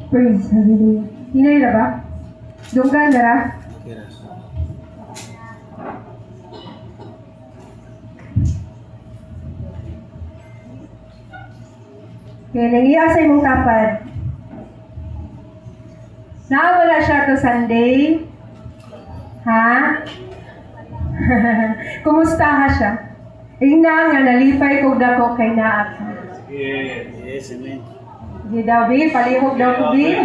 Praise, hallelujah. Hinay na ba? Dunggan na ra? Okay, nangiya sa imong tapad. Naawala siya to Sunday? Ha? Kumusta ha siya? Ingna nga nalipay kog dako kay naak. Yes, amen. Di daw bi, palihog daw ko bi.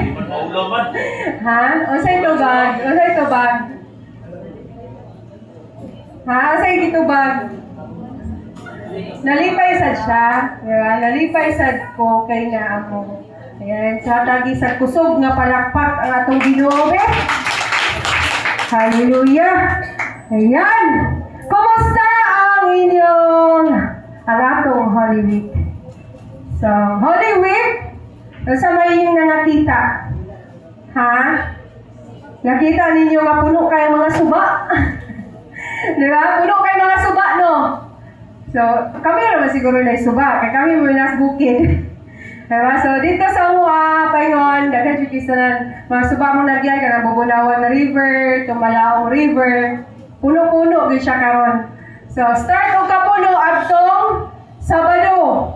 Ha? Unsay tubag? Unsay tubag? Ha? Unsay gitubag? Nalipay sad siya. Diba? Nalipay sad ko kay naa mo. Ayan, sa tagi sa kusog nga palakpak ang atong Ginoo. Hallelujah! Ayan! Kumusta ang inyong atong Holy Week? So, Holy Week, sa may inyong nakita? Ha? Nakita ninyo nga puno kayo mga suba? Diba? Puno kayo mga suba, no? So, kami naman siguro na suba, kaya kami mo nas bukid. Diba? So, dito sa mga paingon, dagan jukisanan, mga suba mo nagyay, ka Bubunawan na river, Tumalaong river, puno-puno din siya karon. So, start o kapuno adtong Sabado.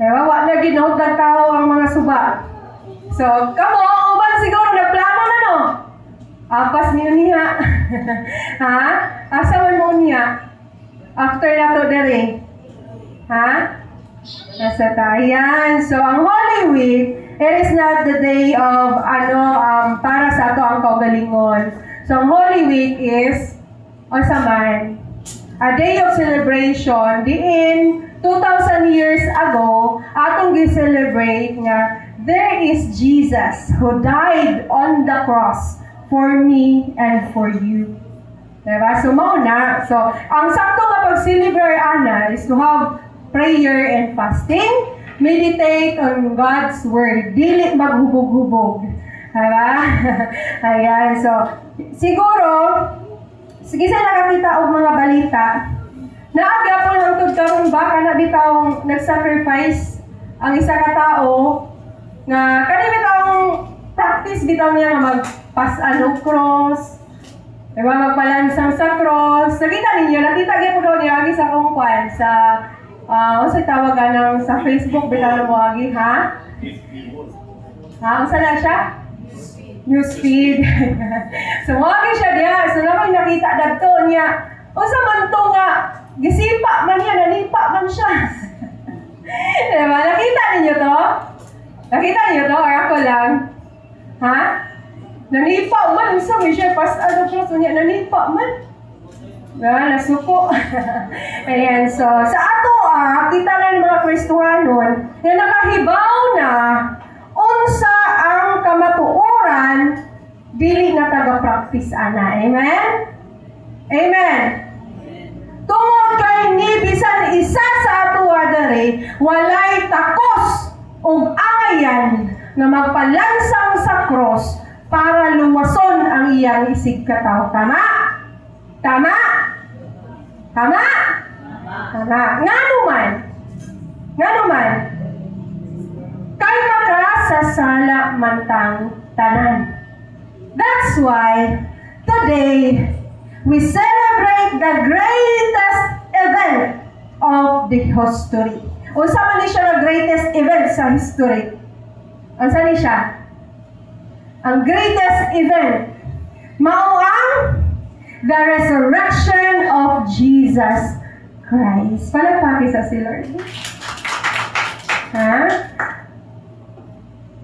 Diba? Wa na ginahod ng tao ang mga suba. So, kamo, uban siguro, nagplano na no? Apas niyo niya. Ha? Asa man mo niya? After na to dere. Ha? Nasa tayan. So, ang Holy Week, it is not the day of, para sa ato ang kaugalingon. So, ang Holy Week is, man, a day of celebration, diin, 2,000 years ago, atong gi-celebrate nga, there is Jesus who died on the cross for me and for you. Diba? So, mauna. So, ang sakto nga pag-celebrate, ana, is to have prayer and fasting, meditate on God's Word, dili maghubog-hubog. Diba? Ayan, so, siguro, sige sa nakakita og mga balita, naaga po ng tudkaron ba, kana bitawong nag-sacrifice ang isa ka tao, nga kani bitawong practice bitaw niya na magpas-ano cross, diba, magpalansang sa cross. Nakita ninyo, nakita po daw niya agi sa kungkwan, sa unsa tawagan ng sa Facebook bilang mo agi, ha? Ha, unsa na siya? Newsfeed. So, agi siya diya. So, naman nakita dagto niya. Unsa man to nga gisipa man niya, nalipa man siya. Diba? Nakita ninyo to? Nakita ninyo to? Or ako lang? Ha? Nanipa man. Unsa man siya? Pas niya, nanipa man. Nasuko. Ayan, so, sa ato kita lang mga Kristohanon na nakahibaw na unsa ang kamatuoran dili na taga-practice ana. Amen? Amen? Tungod kay ni bisan isa sa ato dere walay takos ug angayan nga magpalansang sa cross para luwason ang iyang isig katawo. Tama? Tama? Tama? Tama. Nga naman. Kay makasasala mantang tanan. That's why today we celebrate the greatest event of the history. Unsa man ni siya ang greatest event sa history? Unsa ni siya? Ang greatest event mao ang the resurrection of Jesus Christ. Palagpaki sa si Lord. Ha?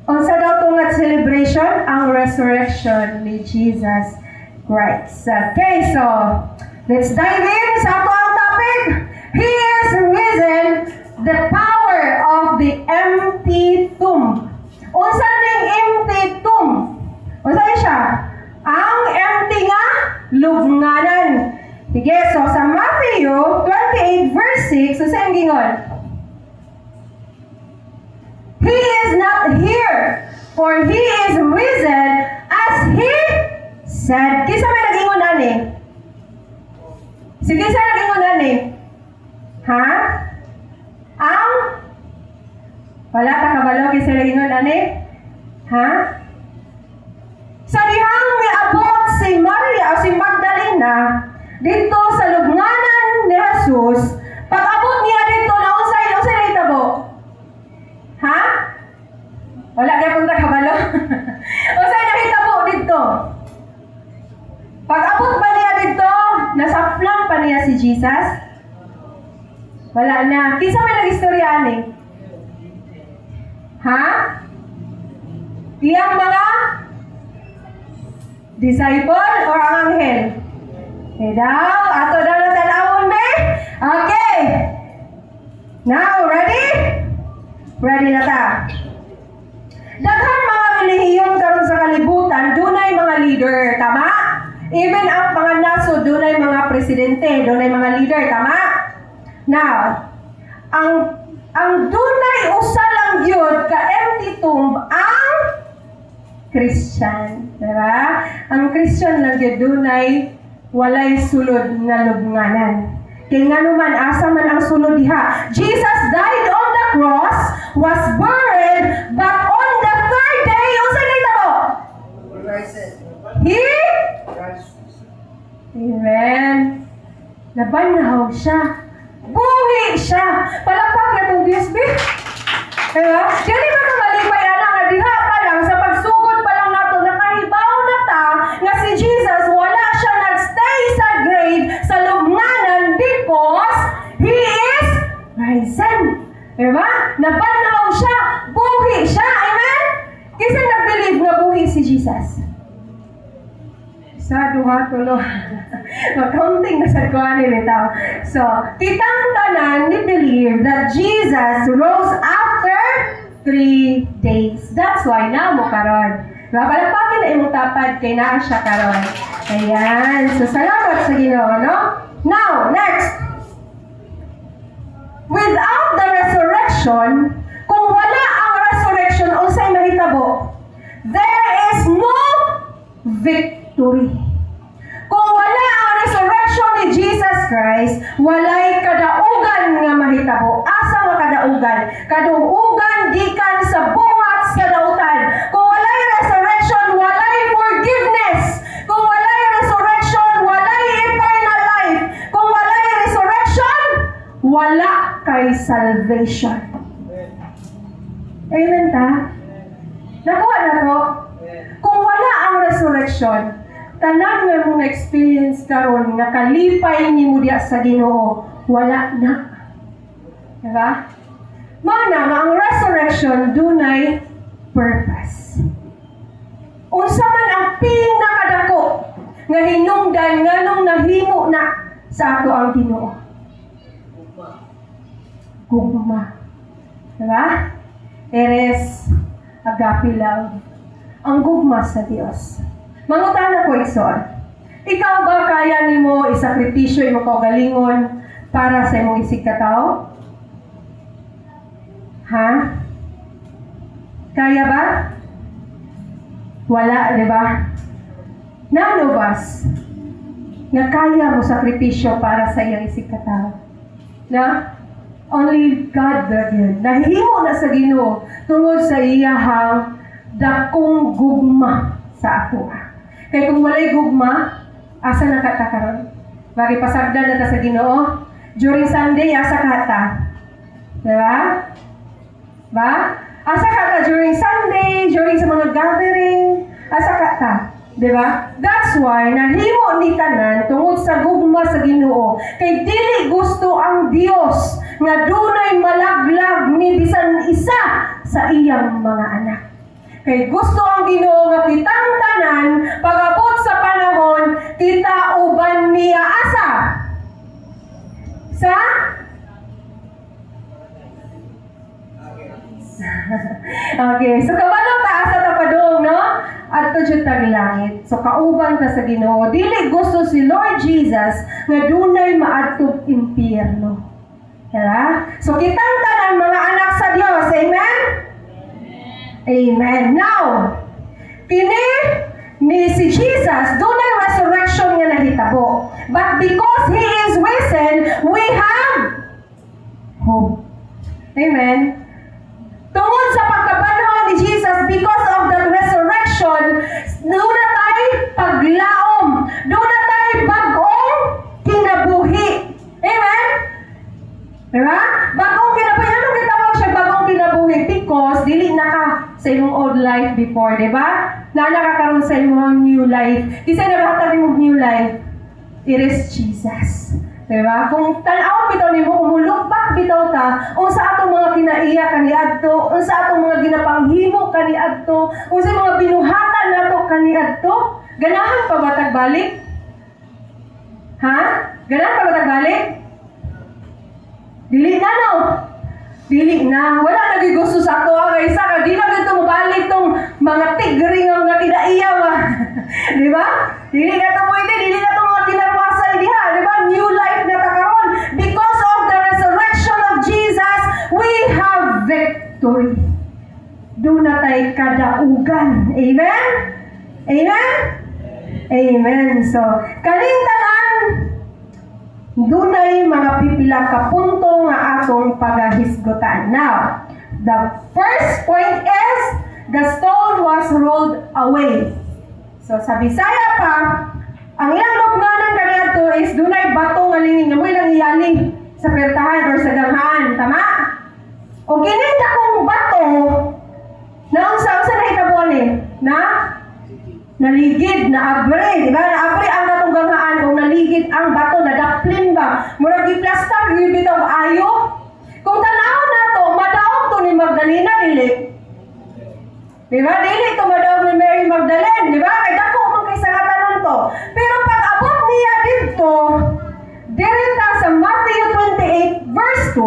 Unsa daw tungod celebration? Ang resurrection ni Jesus Christ. Okay, so let's dive in sa ato ang topic. He is risen, the power of the empty tomb. Unsa ning empty tomb? Unsa siya? Ang empty nga lubnganan. Sige, so sa Matthew 28 verse 6, so saan gingon? He is not here, for He is risen as He said. Kisa may nag-ingon ani? Sige, sa nag-ingon ani? Ha? Ang? Wala ka kabalo, kisa nag-ingon ani? Ha? Sa dihang miabot si Maria o si Magdalena dito sa lubnganan ni Jesus, pag-abot niya dito na unsay nahitabo? Ha? Wala kaya punta kabalo? Unsay nahitabo dito? Pag-abot ba niya dito, nasaplang pa niya si Jesus? Wala na. Kisa may nag-istorya ani? Ha? Iyang mga disciple or ang anghel? Daw, ato daw na tanawon be? Okay. Now, ready? Ready na ta. Daghan mga relihiyon karon sa kalibutan, dunay mga leader, tama? Even ang mga nasod, dunay mga presidente, dunay mga leader, tama? Now, ang dunay usa lang yun ka empty tomb ang Christian, diba? Ang Christian lang yun dunay walay sulod na lubnganan. Kaya nga naman, asa man ang sulod diha. Jesus died on the cross, was buried, but on the third day, unsa nahitabo? He? Amen. Nabanhaw siya. Buhi siya. Palakpak na itong Diyos, be. Diba? Dili ba ito malipay na nga diha pa lang, sa pagsugod pa lang nato, nakahibaw na ta, nga si Jesus, wala siya nagstay sa grave, sa lubnganan, because He is risen. Diba? Nabanhaw siya. Buhi siya. Amen? Kasi nag-believe na buhi si Jesus. Sa duha tulo. Makaunting na sa kuha ni Litaw. So, kitang tanan ni believe that Jesus rose after 3 days. That's why na mo karon. Palagpakin na imong tapad kay naa siya karon. Ayan. So, salamat sa Ginoo, no? Now, next. Without the resurrection, kung wala ang resurrection, unsay mahitabo? There is no victory. Kung wala ang resurrection ni Jesus Christ, walay kadaugan nga mahitabo. Asa nga kadaugan? Kadaugan gikan sa buhat sa dautan. Kung walay resurrection, walay forgiveness. Kung walay resurrection, walay eternal life. Kung walay resurrection, wala kay salvation. Amen ta? Nakuha na to? Kung wala ang resurrection, tanan nga mong experience karon nga kalipay nimo diya sa Ginoo, wala na. Diba? Mana nga ang resurrection dunay purpose. Unsa man ang pinakadako nga hinungdan nganong nahimo na sa ato ang Ginoo? Gugma. Diba? Eres agape love. Ang gugma sa Dios. Mangutana ko igsoon. Ikaw ba kaya nimo isakripisyo imong kaugalingon para sa imong isig ka tao? Ha? Kaya ba? Wala, di ba? Nano bas nga kaya mo sakripisyo para sa iyang isig ka tao? Na? Only God does yun. Nahihimo na sa Ginoo tungod sa iyahang dakong gugma sa ato. Kaya kung walay gugma, asa na kata karon? Bagi pasagdan na ta sa Ginoo. During Sunday, asa kata? Diba? Ba? Asa kata during Sunday, during sa mga gathering, asa kata? Diba? That's why, nahimo ni tanan tungod sa gugma sa Ginoo. Kay dili gusto ang Dios nga dunay malaglag ni bisan isa sa iyang mga anak. Kay gusto ang Ginoo nga kitang tanan pag-abot sa panahon kita uban niya asa sa okay, so kabalo ta asa ta padung, no? Adto jud tag langit. So kauban ta sa Ginoo. Dili gusto si Lord Jesus nga dunay maadtog impyerno. Diba? So kitang tanan mga anak sa Dios. Amen? Amen. Now, kini ni si Jesus, dunay resurrection nga nahitabo. But because He is risen, we have hope. Amen? Tungod sa pagkabanhaw ni Jesus, because of the na ka sa imong old life before, di ba? Na nakakaroon sa imong new life. Kisay naghatag imong new life. It is Jesus. Diba? Kung tanaw bitaw nimo, kung mulugpak bitaw ta, unsa atong mga kinaiya kaniadto, unsa atong mga ginapanghimo kaniadto, unsa mga binuhatan nato kaniadto, ganahan pa ba tagbalik? Ha? Ganahan pa ba tagbalik? Dili na no. Dili na. Wala naging gusto sa ato ang isa ka. Di na ganito mabalik tong mga tigring ang nga kinaiya ba? Di ba? Dili na ito pwede. Dili na ito mga kinarwasay diha. Di ba? New life na takaroon. Because of the resurrection of Jesus, we have victory. Doon na tayo kadaugan. Amen? Amen? Amen. So, kanintanan, dunay mga pipila ka punto nga atong pagahisgotan. Now, the first point is the stone was rolled away. So sa Bisaya pa, ang ilang lubnganan kaniadto is dunay bato nga linging nga mo ilang iyali sa pertahan or sa ganghaan, tama? O kining dakong bato na unsa nahitabuan ni? Na naligid, na abre, di ba? Na abre ang katong ganghaan o naligid ang bato, nadaplin ba? Murag i-plaster, yung bitaw ayo. Kung tanawon na to, madaog to ni Magdalena, dili. Di ba? Dili to madaog ni Mary Magdalene, di ba? Kay dako man kay sa katanon to. Pero pag abot niya dito, dirita sa Matthew 28 verse 2,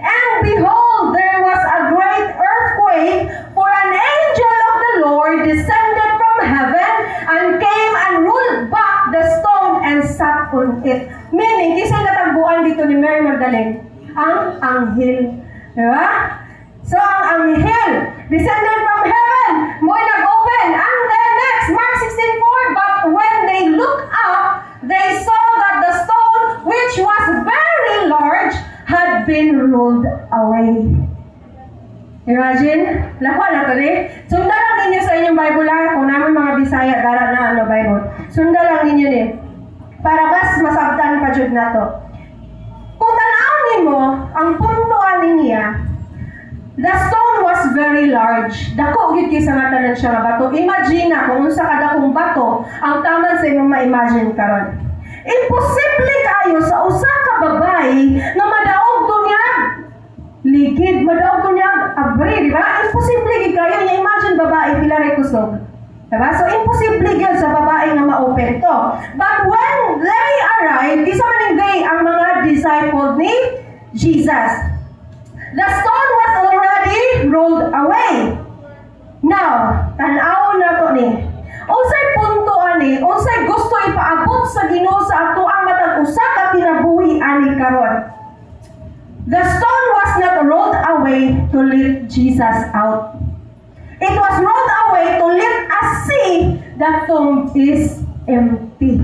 and behold, there was a great earthquake, for an angel of the Lord descended from heaven and came and rolled back the stone and sat on it. Meaning, kisay natagbuan dito ni Mary Magdalene? Ang anghel. Diba? So, ang anghel descended from heaven. Mo'y nag-open. And then next, Mark 16:4, but when they looked up, they saw that the stone, which was very large, had been rolled away. Imagine, lakwa na to Sundan lang ninyo sa inyong Bible ha. Kung namin mga Bisaya, dara na Bible. Sundan lang ninyo para mas masabtan pa jud na to. Kung tanawin mo, ang puntoan niya, the stone was very large. Dako gid kay sa matanan siya nga bato. Imagine na kung unsa ka dakong bato ang taman sa imong ma-imagine karon. Imposible kayo sa usa ka babae na madaog to niya ligid, madaog to niya abre, di ba? Imposible gid kayo niya imagine babae pila ray kusog. Diba? So, imposible yun sa babae nga ma-open to. But when they arrived, isa maning they, ang mga disciples ni Jesus. The stone was already rolled away. Now, tanaw na to ni. Unsay punto ani, unsay gusto ipaabot sa Ginoo sa ato ang matag usa ka kinabuhi ani karon. The stone was not rolled away to let Jesus out. It was rolled away to let us see that tomb is empty.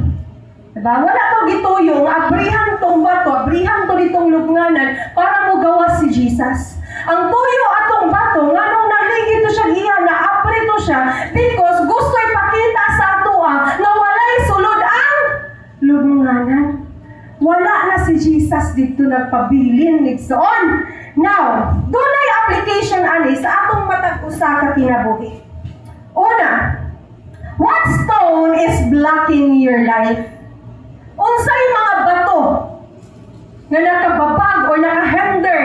Diba? Wala to gituyong, abrihan tong bato, abrihan to ditong lubnganan para mo gawas si Jesus. Ang tuyo atong bato, nga nung naligid to siya iya, na-apre to siya, because gusto ipakita sa atoa na walay sulod ang lubnganan. Wala na si Jesus dito nagpabilin nigsoon. Now, dunay application ani sa atong matag usa ka kinabuhi. Una, what stone is blocking your life? Unsay mga bato na nakababag o nakahinder,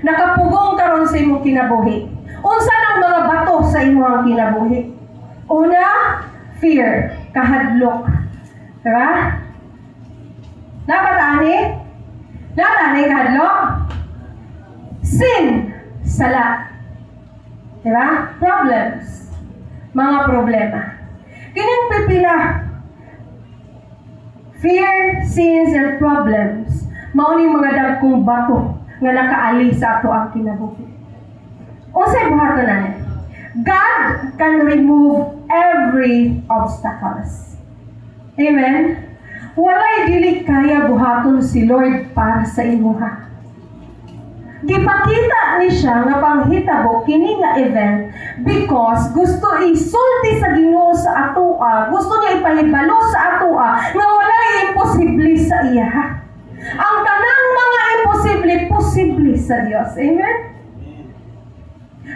nakapugong karon sa imong kinabuhi? Unsa nang mga bato sa imong kinabuhi? Una, fear, kahadlok. Diba? Napatani? Napatani kahadlok? Sin, sala. Diba? Problems. Mga problema. Kining pipila. Fear, sins, and problems. Mao ni mga dagkong bato nga nakaali sa ato ang kinabuhi. Unsay buhaton na niya? God can remove every obstacles. Amen? Walay dili kaya buhaton si Lord para sa imuha. Gipakita ni siya nga panghitabo kini nga event because gusto isulti sa Ginoo sa atoa, gusto niya ipahibalo sa atoa nga walay imposible sa iya. Ang tanang mga imposible, posible sa Dios. Amen?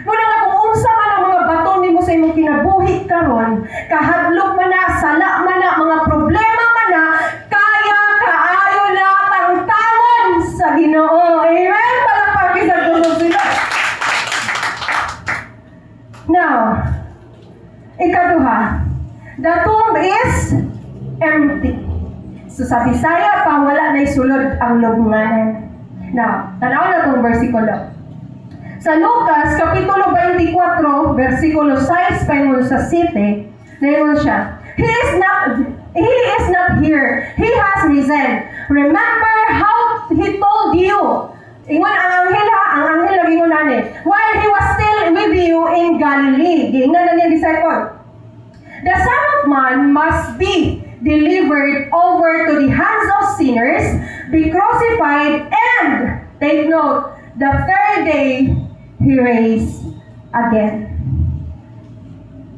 Muna nga kung unsa man ang mga baton nimo sa imong kinabuhi karon, kahadlok man na, sala man na, mga problema man na, kaya kaayo na tangtangon sa Ginoo. Amen? Palakpakin sa tusog sila. Now, ikaduha, the tomb is empty. So sa Bisaya pa, wala na isulod ang lubnganan. Now, tanaw na itong versikulo. Sa Lucas, Kapitulo 24, versikulo 6, paingon sa 7, naingon siya, He is not here. He has risen. Remember how He told you. Ingon ang anghel ha, ang anghel lagi ingon nani. While He was still with you in Galilee. Gingnan na niya disciple. The Son of Man must be delivered over to the hands of sinners, be crucified, and, take note, the third day, He raised again.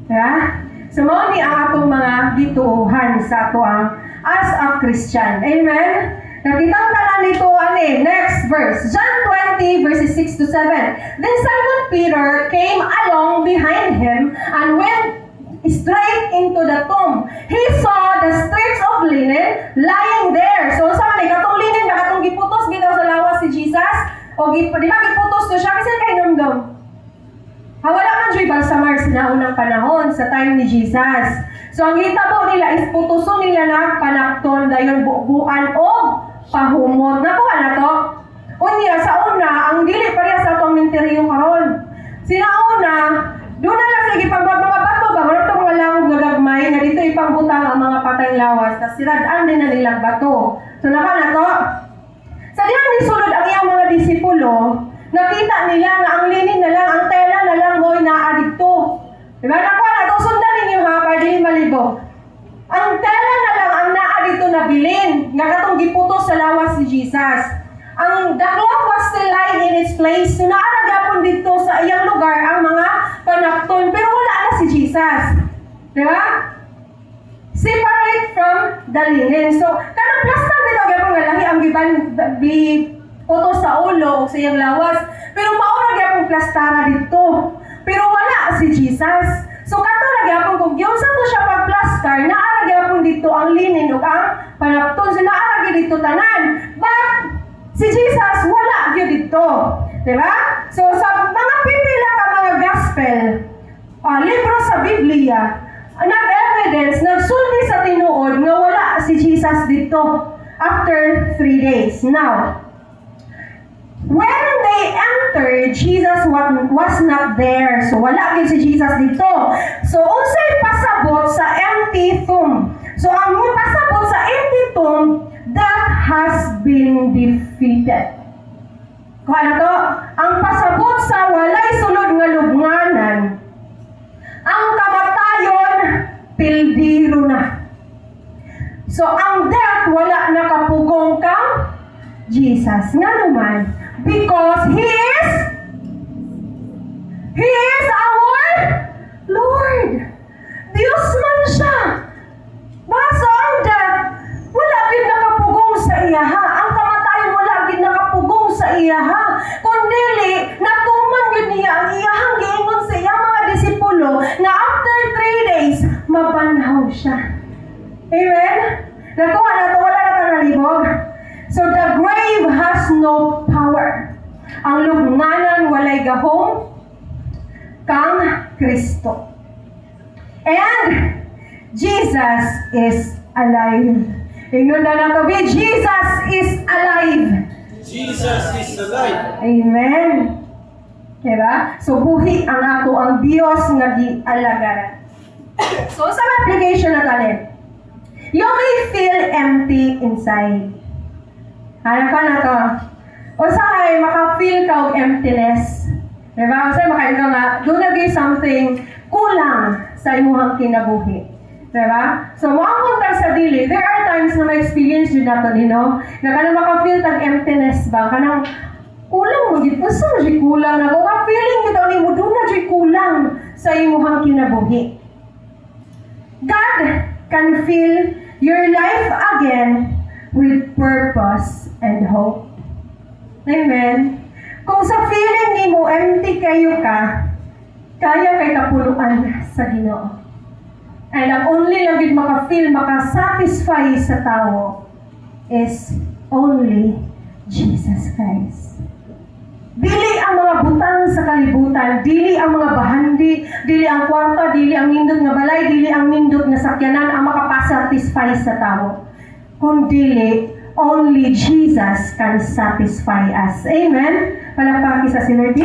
Yeah? So, mao ni ang atong mga gituuhan sa atoang as a Christian. Amen? Nakitang tanan nito, next verse. John 20, verses 6 to 7. Then Simon Peter came along behind him and went straight into the tomb. He saw the strips of linen lying there. So, sa man, katong linen, katong giputos bitaw sa lawas si Jesus, o di ba giputos to siya, kasi kay numdum. Wala man siya balsamar sa unang panahon, sa time ni Jesus. So, ang hitabo nila is putuso nila na panakton, dayon buuan o pahumot. Nakuha na to? Unya, sa una, ang dili pareha sa itong minteryo karon. Sinauna, doon na lang sige mga bato ba? Wala itong walang gagagmay na dito ipangbutang ang mga patay lawas na siradaan din na nilang bato. So naka na to. Sa diyang nisulod ang iyang mga disipulo, nakita nila na ang linin na lang, ang tela na lang mo'y naadikto. Diba? Nakuha na to, sundan ninyo ha, para di malibo. Ang tela na lang ang naadikto na bilin, nga katong giputos sa lawas ni Jesus. The cloth was still lying in its place. So naaragapon dito sa iyang lugar ang mga panakton. Pero wala na si Jesus. Di ba? Separate from the linen. So, kanang plastar dito gapon nga lahi ang giban putos sa ulo o sa iyang lawas. Pero maura gapon plastara dito. Pero wala si Jesus. So kato gapon kung yung sa to siya pagplastar, naaragapon dito ang linen o ang panakton. So naaragi dito tanan. But si Jesus, wala yun dito. Diba? So, sa mga pipila ka mga gospel, libro sa Biblia, nag-evidence, nagsulti sa tinuod na wala si Jesus dito after 3 days. Now, when they entered, Jesus was not there. So, wala yun si Jesus dito. So, unsay pasabot sa empty tomb. So, ang pasabot sa empty tomb, that has been defeated. Kung ano to? Ang pasabot sa walay sulod nga lubnganan, ang kamatayon, pildiro na. So, ang death, wala nakapugong kang Jesus. Nga naman, because He is our Lord. Diyos man siya. Baso ang death, wala gid nakapugong sa iyaha. Ang kamatayon wala gid nakapugong sa iyaha. Kundi natuman gid niya ang iyahang giingon sa iyang mga disipulo na after 3 days mabanhaw siya. Amen? Nakuha na to, wala na tang nalibog. So the grave has no power. Ang lubnganan walay gahom kang Kristo. And Jesus is alive. Tingnan na nato, Jesus is alive. Jesus is alive. Amen. Diba? So, buhi ang ato ang Diyos nga gialagaran. So, sa application na tanin, you may feel empty inside. Hanap ka na to. O sa'y maka-feel ka og emptiness. Diba? O sa'y maka-ino nga, doon naging something kulang sa imuhang kinabuhi. Diba? So, muamon tayo sa dili, there are times na ma-experience yun nato, na kanang maka-feel tag emptiness ba? Kanang kulang mo, sa mo siya kulang na. Kung ka-feeling kita ni mo, doon na siya kulang sa imuhang kinabuhi. God can fill your life again with purpose and hope. Amen? Kung sa feeling ni mo, empty kayo ka, Kaya kay kapuluan sa Ginoo. And ang only lang gid maka-feel, maka-satisfy sa tao is only Jesus Christ. Dili ang mga butang sa kalibutan, dili ang mga bahandi, dili ang kwarta, dili ang nindot nga balay, dili ang nindot nga sakyanan ang makapasatisfy sa tao. Kundi only Jesus can satisfy us. Amen? Palakpaki sa Lord.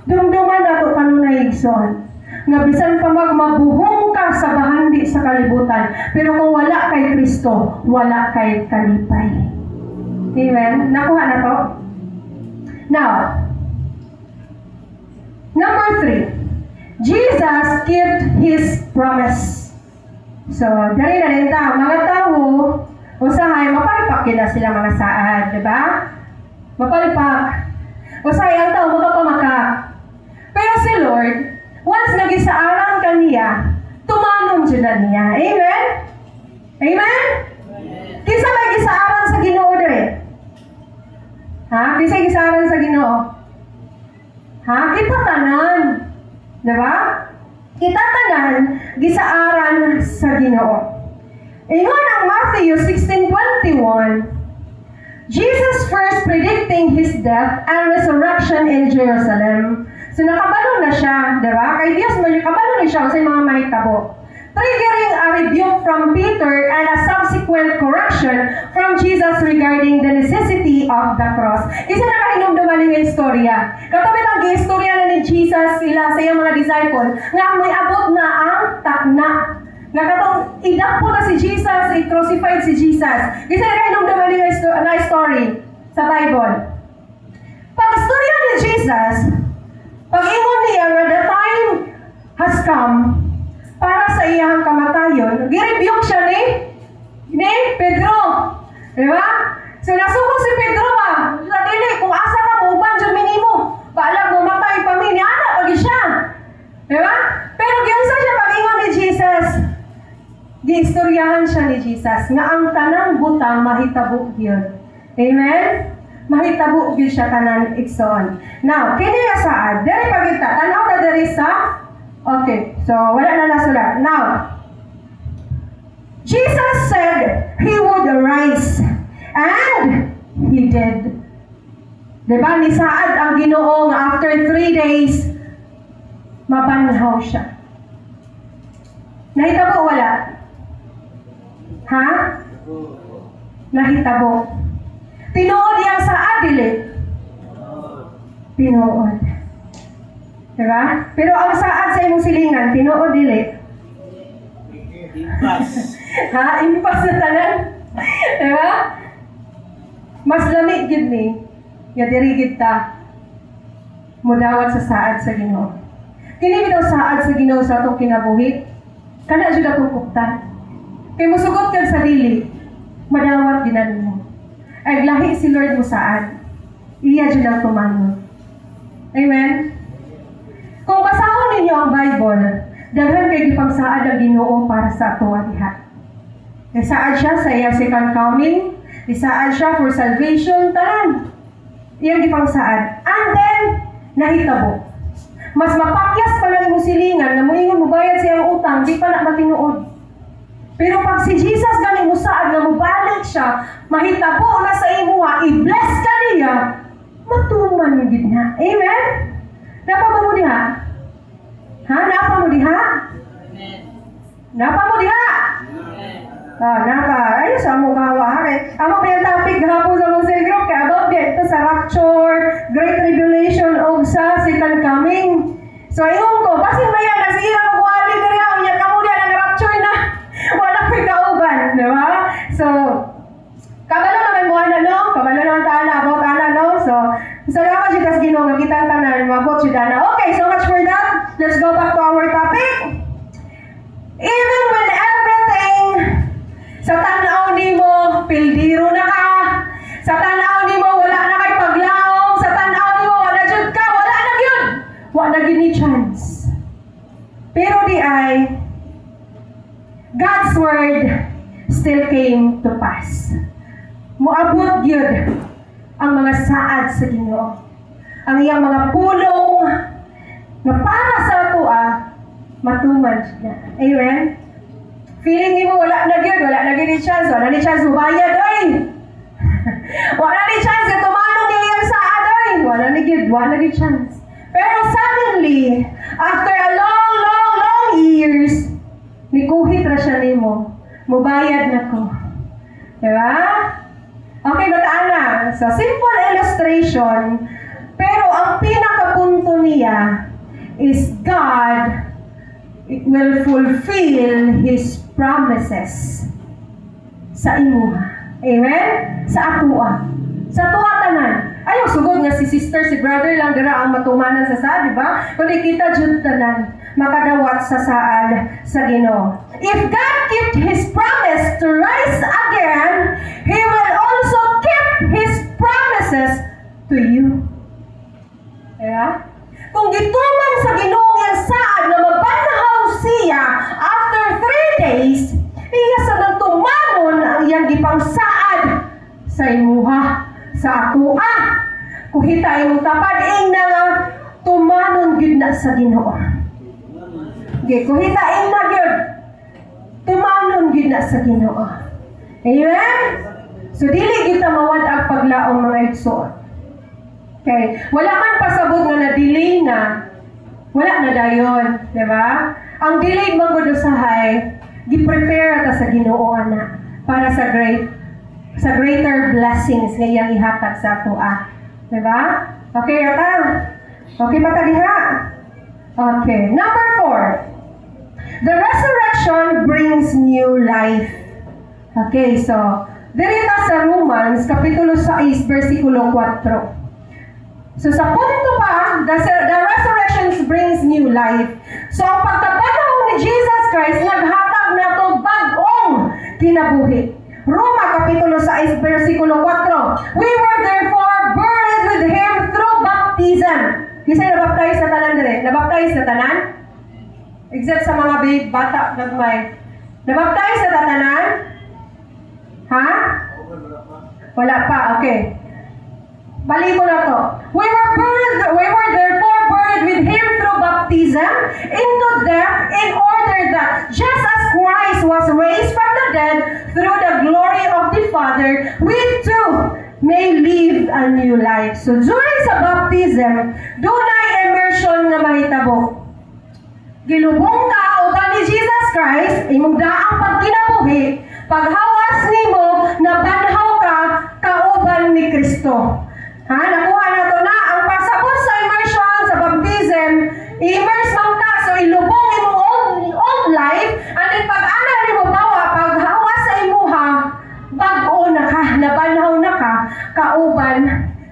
Dumduman nato kanunay igsoon. Nga bisan pa mabuhong ka sa bahandi sa kalibutan, pero kung wala kay Kristo, wala kay kalipay. Amen? Nakuha na to? Now, number 3. Jesus kept His promise. So, dali na rin tao. Mga tao, usahay, mapalipak na sila mga saad, di ba? Mapalipak. Usahay ang tao, magpapamaka. Pero si Lord, once nagisaaran ka niya, tumanong dyan niya. Amen? Amen? Kisa may gisaaran sa Ginoo dere? Ha? Kisa gisaaran sa Ginoo? Ha? Kita tanan. Diba? Kita tanan, gisaaran sa Ginoo. Ingon ang Matthew 16:21, Jesus first predicting His death and resurrection in Jerusalem. So nakabalo na siya, di ba? Kay Diyos mo, nakabalo na siya sa mga mahitabo. Triggering a rebuke from Peter and a subsequent correction from Jesus regarding the necessity of the cross. Isa na kahinumduman ng istorya. Katabi ang istorya na ni Jesus sila sa iyang mga disciple nga may abot na ang takna. Nga katong idak po na si Jesus, i-crucified si Jesus. Isa na kahinumduman ng story sa Bible. Pag istorya ni Jesus, pag-ingon niya nga the time has come para sa iyang kamatayon, girebuke siya ni Pedro. Diba? So nasuko si Pedro ba? Sa dili, kung asa ka mo, uban dyan minimo. Paalam mo matay pa mi, ni anak, pag siya. Diba? Pero giunsa siya pag-ingon ni Jesus. Giistoryahan siya ni Jesus nga ang tanang butang mahitabo yun. Amen? Mahitabo gyud siya tanan igsoon. Now, kini nga saad, diri pagita, tanaw ta diri sa okay, so wala na nasulat. Now, Jesus said He would rise, and He did. Diba, ni saad ang Ginoo nga after 3 days, mabanhaw siya. Nahitabo wala? Ha? Nahitabo. Tinuod yang saad dili. Tinuod. Diba? Pero ang saad sa imong silingan, tinuod dili. Impas. Ha? Impas na tanan. Diba? Mas lamig gid ni. Ya diri gid ta. Mudawat sa saad sa Ginoo. Kini bitaw saad sa Ginoo sa atong kinabuhi. Kana jud akong kuptan. Kay musugot kag sa dili. Madawat ginan mo. Ay lahi si Lord mo saad. Iya dyan ang tumano. Amen? Kung basahon ninyo ang Bible, daghan kay gipang saad ang Ginoo para sa ato diha. Isaad siya sa iyang second coming, isaad siya for salvation, tanan. Iyang gipang saad. And then, nahitabo. Mas mapakyas pa lang imong silingan na moingon mo bayad sa iyang utang, di pa na matinuod. Pero pag si Jesus gani mo saad nga mobalik siya, mahitabo na sa imuha, i-bless ka niya, matuman gid na. Amen? Napa mo diha? Ha? Napa mo diha? Napa mo diha? Napa. Ayos sa mo kawa. Ako pa yung topic hapon sa Muslim Group kaya about ito sa rapture, Great Tribulation, o sa Second Coming. So ayun ko, basin ba yan? Nasira ko kuwali ka rin ako, yan ka muna ng rapture na. Wala ko'y kauban, di ba? So, kabalo naman mo no? Kabalo naman taala, about taala, no? So, salamat siya kas Ginoo, kita ang tanan, mabot siya na. Okay, so much for that. Let's go back to our topic. Even when everything sa tanaw ni mo, pildiro na ka. Sa tanaw ni mo, wala na kay paglaom. Sa tanaw ni mo, wala jud ka. Wala na yun. Wala na gini chance. Pero di ay, God's word still came to pass. Moabot yun ang mga saad sa Ginoo. ang iyang mga pulong na para sa ato matuman siya. Amen? Feeling ni mo wala na gyud chance, wala ni chance mubayad oy. Wala ni chance nga tumano niya yang saad oy. Wala ni chance. Pero suddenly, after a long years, nikuhit ra siya nimo. Mubayad na ko. Diba? Okay, bataan na. So, simple illustration. Pero ang pinakapunto niya is God will fulfill His promises sa imuha. Amen? Sa atua. Sa atua tanan. Ayaw, sugod nga si sister, si brother lang dira ang matumanan sa saad, di ba? Kundi kita jud tanan makadawat sa saad sa Ginoo. If God kept His promise to rise again, He will also keep His promises to you. Yeah? Kung gituman sa Ginoo yang saad na mabanhaw siya after 3 days, iya sa nang tumanon ang iyang gipang saad sa imuha, sa atua. Kung hita imong tapad, na nga tumanon gyud na sa Ginoo. Okay, kung hita na gyud, tumanon gyud na sa Ginoo. Amen? So dili kita mawad ang paglaong mga igsoon. Okay, wala man pasabot nga na-delay na, wala na dayon, di ba? Ang delayed man gud usahay, gi-prepare ta sa Ginoo ana para sa greater blessings nga iyang ihatag sa ato. Diba? Okay, ata? Okay ba ta diha? Okay. Number 4. The resurrection brings new life. Okay, so, dirita sa Romans, Kapitulo 6, versikulo 4. So, sa punto pa, the resurrection brings new life. So, ang pagkapanahon ni Jesus Christ, naghatag na to bagong kinabuhi. Roma, Kapitulo 6, versikulo 4. We were therefore buried with Him through baptism. Kisa'y nabaptize sa tanan dire? Nabaptize sa tanan? Except sa mga babe, bata, nagmay. Nabaptize sa tanan? Ha? Wala pa, okay. Balik ko na to. We were therefore buried with Him through baptism into death, in order that just as Christ was raised from the dead through the glory of the Father, we too may live a new life. So during sa baptism, doon ay immersion nga mahitabo. Gilubong ka uban ni Jesus Christ, imong daang pagkinabuhi, paghawas nimo na banhaw ka kauban ni Kristo. Ha, nakuha na to na ang pasabot sa immersion sa baptism, immerse man ka, so ilubong imong old life, and then pag-ana nimo bawa, paghawa sa imuha, bag-o na ka, nabanhaw na ka, kauban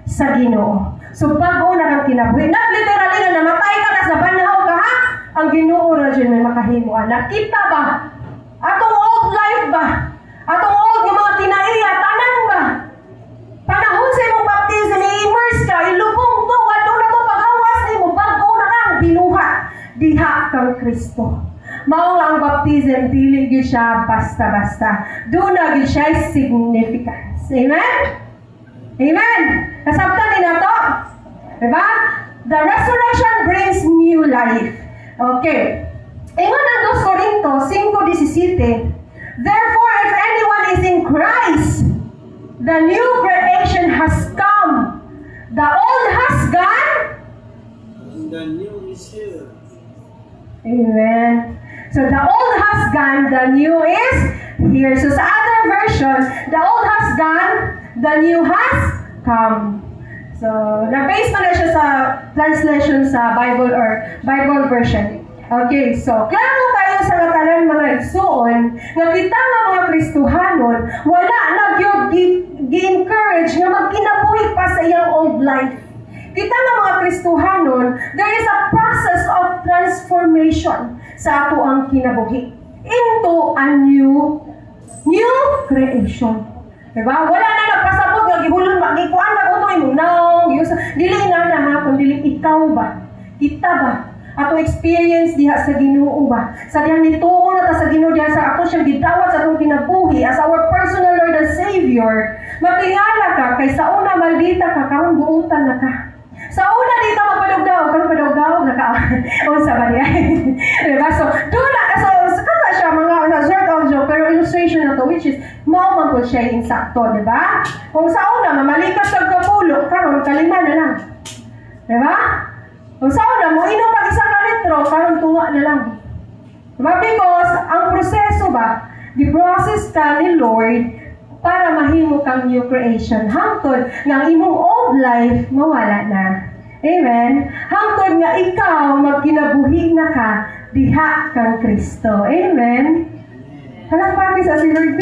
sa Ginoo. So bag-o na kang kinabuhi. Not literally na namatay ka na sa banhaw ka, ha? Ang Ginoo ra dyan may makahimo. Nakita ba? Atong old life ba? Atong old yung mga kinaiya, tanan ba? Panahon sa imong baptism, i-immerse ka, ilubong to, ano na to, paghawas nimo, bago na kang binuhat, diha kang Kristo. Mao ang baptism, dili gyud siya basta-basta. Doon na gyud siya significance. Amen? Amen? Nasabtan din na to? Diba? The resurrection brings new life. Okay. Ingon ang 2 Corinto 5:17. Therefore, if anyone is in Christ, the new creation has come. The old has gone. And the new is here. Amen. So the old has gone, the new is here. So sa other version, the old has gone, the new has come. So, na-base pa na siya sa translation sa Bible or Bible version. Okay, so, klaro tayo sa katalan mga igsuon, nga kita nga mga Kristohanon, wala na gyud gi-encourage nga magkinabuhi pa sa iyang old life. Kita nga mga Kristohanon, there is a process of transformation sa ato ang kinabuhi into a new creation. Diba? Wala na nagpasabot nga gihulon magikuan na utoy mo naong dili na ha kung dili ikaw ba? Kita ba? Ato experience diha sa Ginoo ba? Sa diyang nituo na ta sa Ginoo diha sa ato siyang gidawat sa atong kinabuhi as our personal Lord and Savior. Matingala ka kay sa una maldita ka karon buutan na ka. Sa una dito magpadugdaog, kung padugdaog unsa ba niya? Diba? So, doon na, so kata siya mga sort of joke, pero illustration na to, which is, mao man po siya insakto, diba? Kung sa una, mamalikas kag kapulo, karon kalima na lang. Diba? Kung sa una, mo inom pag isang litro, karon tunga na lang. Diba? Because, ang proseso ba, the process ka ni Lord, para mahimo kang new creation. Hangtod nga imong old life mawala na. Amen. Hangtod nga ikaw magkinabuhi na ka diha kang Kristo. Amen. Halakpakin sa si Lord.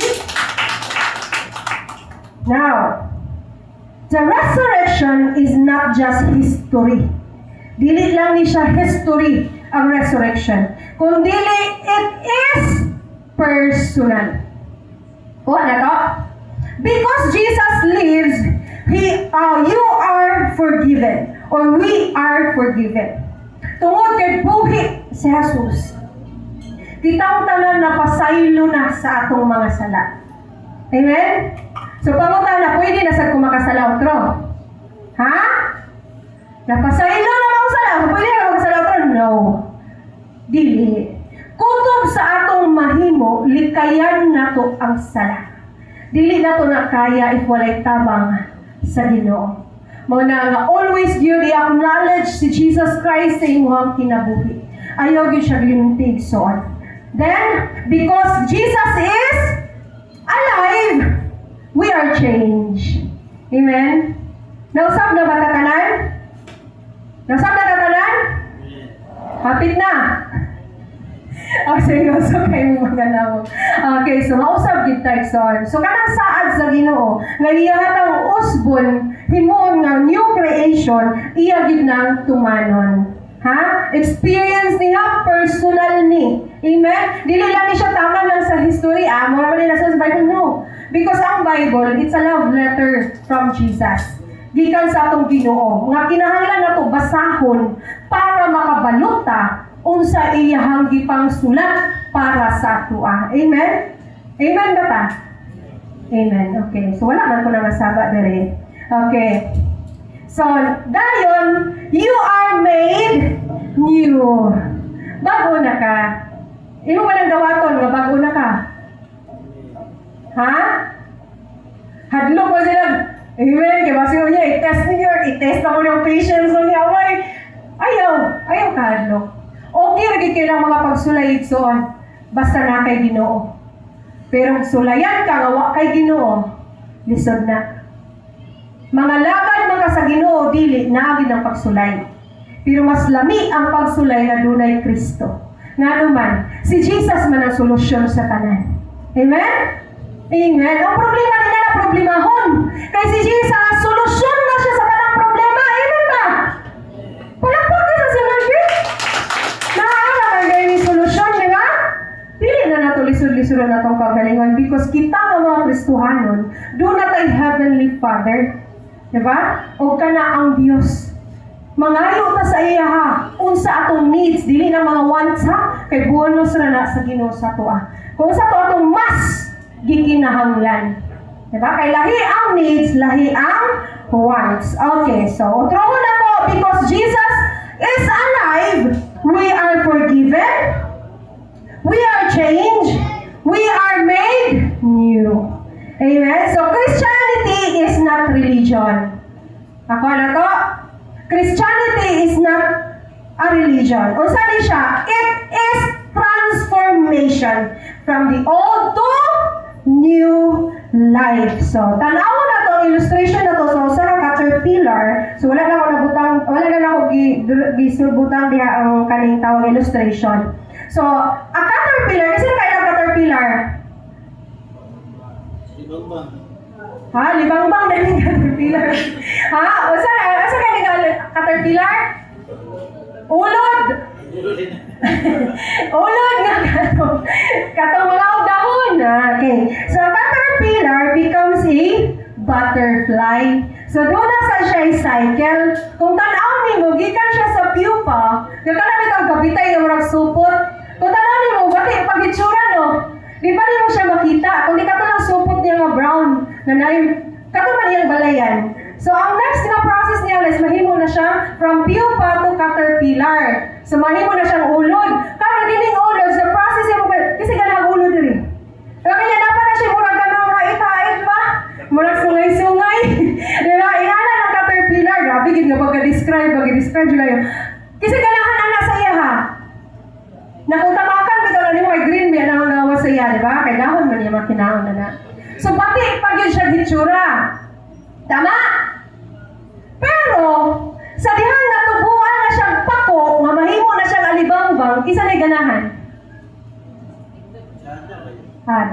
Now, the resurrection is not just history. Dili lang ni siya history ang resurrection. Kundili it is personal. Kuha na to? Because Jesus lives, you are forgiven. Or we are forgiven. Tungod kay buhi si Jesus. Kitang tanan na pasaylo na sa atong mga sala. Amen? So, pangutan na, pwede na sa kumakasala otro. Ha? Napasaylo na mga sala. Pwede na kumakasala otro? No. Dili. Kutob sa atong mahimo, likayan na to ang sala. Dili na to na kaya if walay tabang sa Ginoo. Muna nga always you acknowledge si Jesus Christ sa imong kinabuhi. Ayaw gyud siya lintig so on. Then because Jesus is alive, we are changed. Amen. Nausab na ba tatanan? Nausab na tatanan? Hapit na. Oh, seryoso kayo mga nawo. Okay, so mausap gid tayo son. So kanang saad sa Ginoo, nga iya hatang usbon himuon nga new creation, iya gid nang tumanon. Ha? Experience niya personal ni. Amen? Dili lang ni siya tama lang sa history, mo naman nila sa Bible, no. Because ang Bible, it's a love letter from Jesus. Gikan sa atong Ginoo. Nga kinahanglan nato basahon para makabalot ta unsa iyahang gipang sulat para sa atua. Amen? Amen ba ta? Amen. Okay. So, wala man ko na masaba dire. Okay. So, dayon, you are made new. Bago na ka. Imo ba nang gawaton nga bago na ka? Ha? Hadlok mo sila. Amen. Kaya basi ko niya, i-test na mo yung patience mo niya. Ayaw ka hadlok. Okay, lagi kayo ng mga pagsulayid soon. Basta na kay Ginoo. Pero sulayan ka, gawa kay Ginoo, lisod na. Mga lagad mga sa Ginoo, dili, naagid ang pagsulay. Pero mas lami ang pagsulay na dunay Kristo. Nga naman, si Jesus man ang solusyon sa tanan. Amen? Amen. Ang problema nila na problemahon. Kaya si Jesus, solusyon na siya sa tanang problema. Amen ba? Palakpak ka sa Lord. Solusyon, di ba? Dili na nato lisod-lisod na itong kagalingon because kita nga mga Kristohanon, doon na tayo Heavenly Father. Di ba? O ka na ang Diyos. Mangayo ta sa iya ha. Unsa atong needs, dili na mga wants ha. Kay bonus na na sa Ginoo sa tuwa. Kung sa to atong mas gikinahanglan. Di ba? Kay lahi ang needs, lahi ang wants. Okay, so utrohon na ko because Jesus is alive. We are forgiven. We are changed. We are made new. Amen? So, Christianity is not religion. Ako na to? Christianity is not a religion. O saan siya? It is transformation from the old to new life. So, tanaw na to, illustration na to. So, sa caterpillar, so wala na ako gisubutang diha ang kaning tawag illustration. So, a caterpillar, kasi kayo ng caterpillar? Libangbang. Ha? Libangbang na yung caterpillar. Ha? O saan kayo ng caterpillar? Ulod! Ulod nga katong mga dahon. Okay. So, caterpillar becomes a butterfly. So, doon na sa siya cycle. Kung tanaw ni mo, gikan siya sa pupa, gagawin ang gabitay yung supot. Kung tanaw ni mo, bakit pag-itsura, no? Di ba niyo siya makita? Kung di ka lang supot niya nga brown, na kato man iyang balayan. So, ang next na process niya is mahimo na siya from pupa to caterpillar. So, mahimo na siyang ulod. Karon gining ulod, sa process niya mo, kasi ganang ulod rin. Pero kaya dapat na siya murag ganang hait-hait ba? Murag sungay-sungay. Diba? Inana ng caterpillar. Grabe, gid nga pagka-describe nila yun. Kasi ganahan na sa iya ha. Na kung tamakan, bitaw na niyo kay green, may anang gawa sa iya, diba? Kay dahon man niya makinaon na na. So, pati pag yun siya gitsura. Tama? Pero, sa dihang natubuan na siyang pako, nga mahimo na siyang alibangbang, isa na ganahan.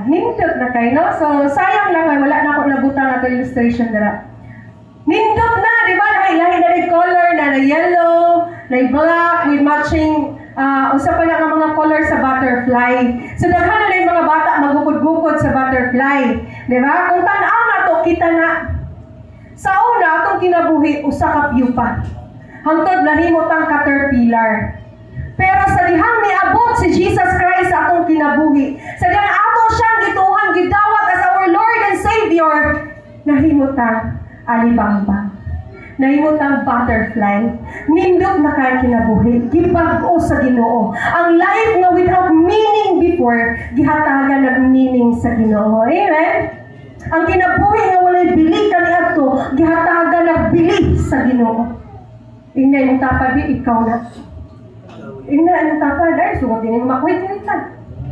Nindot na kayo, no? So, sayang lang, wala na ako nabutang na ito illustration dara. Nindot na, di ba? Lahi-lahi na rin color na yellow, na black, with matching, usa pa na nga mga color sa butterfly. So, daghan na rin mga bata magukod-gukod sa butterfly. Di ba? Kung tanaw na to, kita na. Sa una, itong kinabuhi, usa ka pupa. Hangtod nahimot ang caterpillar. Pero sa dihang niabot si Jesus Christ sa atong kinabuhi, sa dihang ato siyang gituhan, gidawat as our Lord and Savior, nahimot ang alibangbang. Nahimot ang butterfly. Nindot na kaya kinabuhi. Gibag-o sa Ginoo. Ang life nga without meaning before, gihatagan ng meaning sa Ginoo. Amen? Ang kinabuhi nga walay bili kaniadto, gihatagan ng bili sa Ginoo. Ingay mong tapad, ikaw na. Ingay mong tapad, ay, sugod din yung makuhit-kuhitan.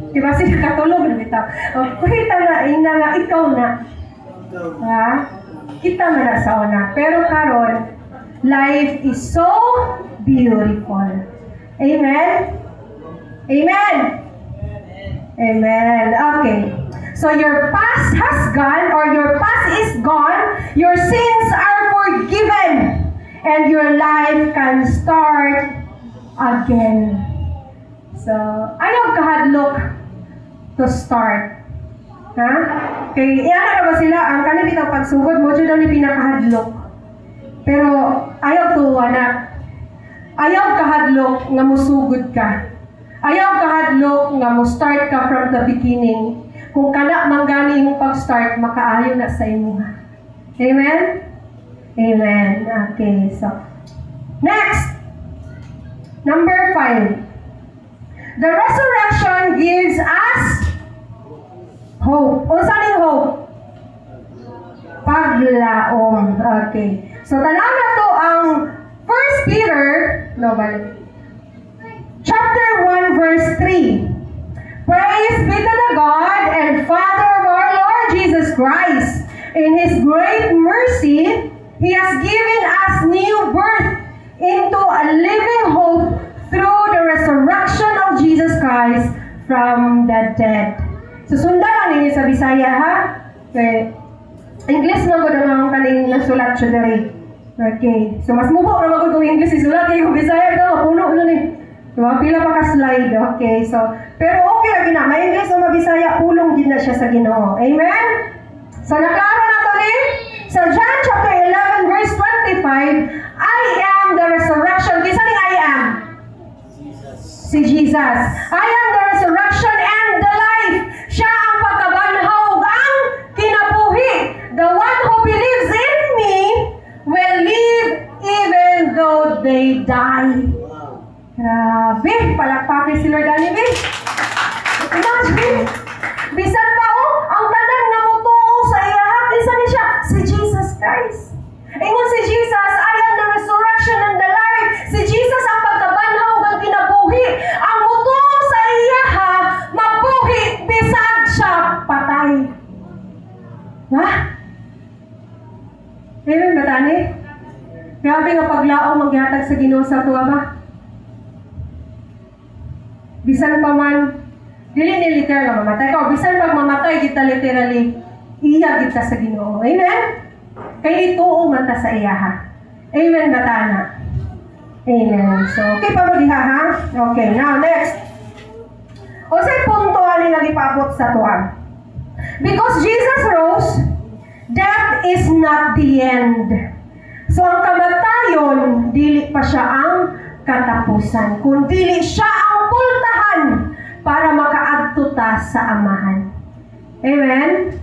Diba siya katulog na bitaw? O, kuhitan na, ina nga, ikaw na. Ha? Kita mo na sa una. Pero karon, life is so beautiful. Amen? Amen? Amen. Okay. So your past has gone, or your past is gone, your sins are forgiven, and your life can start again. So, ayaw kahadlok to start. Ha? Kaya iyan na ba sila, ang kanibitang pagsugod mo, dyan daw ni pinakahadlok. Pero, ayaw tuwa na. Ayaw kahadlok nga musugod ka. Ayaw kahadlok nga mo start ka from the beginning. Kung kana manggani yung pag-start, makaayo na sa imo. Amen? Amen. Okay, so. Next. Number 5. The resurrection gives us hope. O saan yung hope? Paglaom. Okay. So, tanaw na to ang 1 Peter, chapter 1, verse 3. Praise be to the God and Father of our Lord Jesus Christ. In His great mercy, He has given us new birth into a living hope through the resurrection of Jesus Christ from the dead. So, sundan lang ninyo sa Bisaya, ha? Okay. English lang ko naman kaning nasulat siya dari. Okay. So, mas mubo naman ko kung English isulat. Kaya kung Bisaya, ito, puno nun eh. Diba? Pila pa ka-slide. Okay. So, pero okay lagi na. May English o Mabisaya, pulong din na siya sa Ginoo. Amen? So, naklaro na to rin. Sa John chapter 11, verse 25, I am the resurrection. Kisa ning I am? Si Jesus. I am the resurrection and the life. Siya ang pagkabanhaw, ang kinabuhi. The one who believes in me will live even though they die. Grabe, palakpakin si Lord Anime. Imagine, bisan pa ang tanan na mutuo sa iyahat, isa ni siya, si Jesus Christ. Ingon si Jesus, I am the resurrection and the life. Si Jesus ang pagkabanhaw ng kinabuhi. Ang mutuo sa iyaha, mabuhi, bisag siya, patay. Ha? Amen ba, Tani? Grabe nga paglaong maghatag sa Ginoo sa tuwa ba? Bisan pa man, dili ni literal nga mamatay ka, o bisan pag mamatay, kita literally, iya kita sa Ginoo. Amen? Kaya ituo man ta sa iyaha. Amen ba, Tana? Amen. So, okay pa ba diha, ha? Okay, now next. O sa'y punto alin nga ipabot sa tuwa. Because Jesus rose, death is not the end. So, ang kamatayon, dili pa siya ang katapusan, kundi siya ang pultahan para makaadto ta sa Amahan. Amen?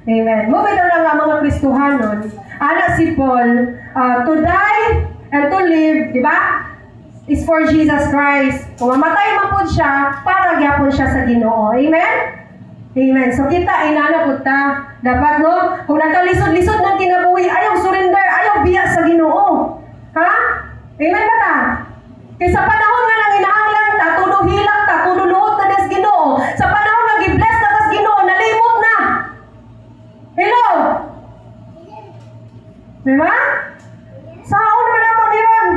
Amen. Mubito na nga mga Kristohanon, Ana si Paul, to die and to live, di ba? Is for Jesus Christ. Kung mamatay man po siya, para gyapon siya sa Ginoo. Amen? Amen. So kita, inana po ta. Dapat, no? Kung nagkalisod-lisod ng kinabuhi, ayaw surrender, ayaw biya sa Ginoo. Ha? Amen ba ta? Kaya sa panahon nga nang inaanglan ta, tudo hilak ta, tudo luot na des Ginoo. Sa panahon nga gibless na tas Ginoo, nalimot na. Hello? Diba? Sao naman ako niyon?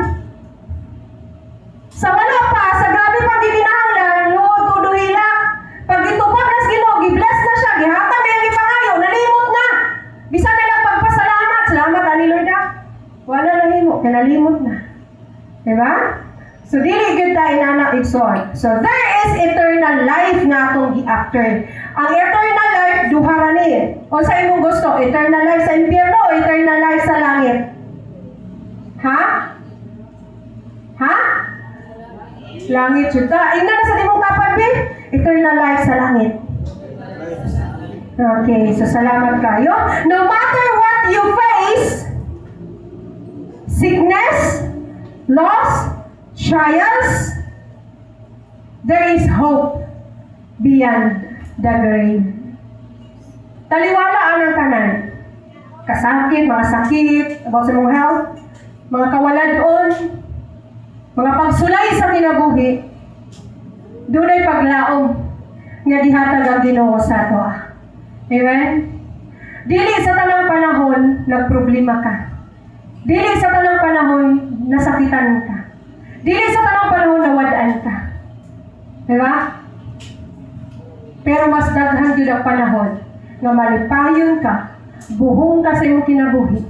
Sa wala pa, sa grabe pang giginahanglan, luod, tudo hilak. Pag itupag nas Ginoo, gibless na siya, gihatan na yung ipangayo, nalimot na. Bisa na lang pagpasalamat. Salamat, ani Lord ah. Wala na himo, kinalimot na. Diba? So, dili good tayo na igsoon. So, there is eternal life nga atong gi-after. Ang eternal life, duha ra ni. O sa imong gusto, eternal life sa impyerno o eternal life sa langit? Ha? Ha? Langit yun ta. Ingnan na sa imong tapat, B? Eternal life sa langit. Okay, so salamat kayo. No matter what you face, sickness, loss, trials, there is hope beyond the grave. Taliwala ang tanan. Kasakit, mga sakit, about sa mong health, mga kawala doon, mga pagsulay sa kinabuhi, doon ay paglaom nga dihatag ang Ginoo sa ato. Amen? Dili sa tanang panahon, nagproblema ka. Dili sa tanang panahon, nasakitan ka. Dili sa tanang panahon, nawadaan ka. Diba? Pero mas daghan yun ang panahon nga malipayon ka, buhong ka sa iyong kinabuhi,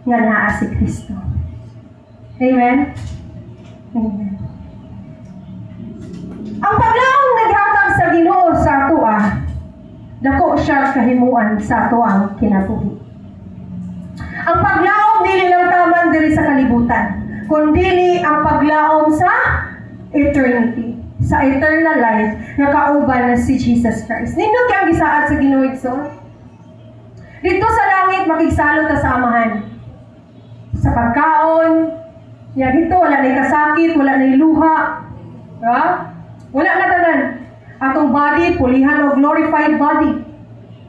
nga naa si Kristo. Amen? Amen. Ang paglaong naghatag sa Ginoo sa ato dako siya kahimuan sa ato ang kinabuhi. Ang paglaom dili lang taman diri sa kalibutan, kundi ang paglaom sa eternity, sa eternal life nga kauban na si Jesus Christ. Nindot kang gisaad sa Ginoo igsoon. Dito sa langit makigsalot ta sa Amahan. Sa pagkaon, ya dito wala na kasakit, wala na luha. Ha? Wala na tanan. Atong body, pulihan o glorified body.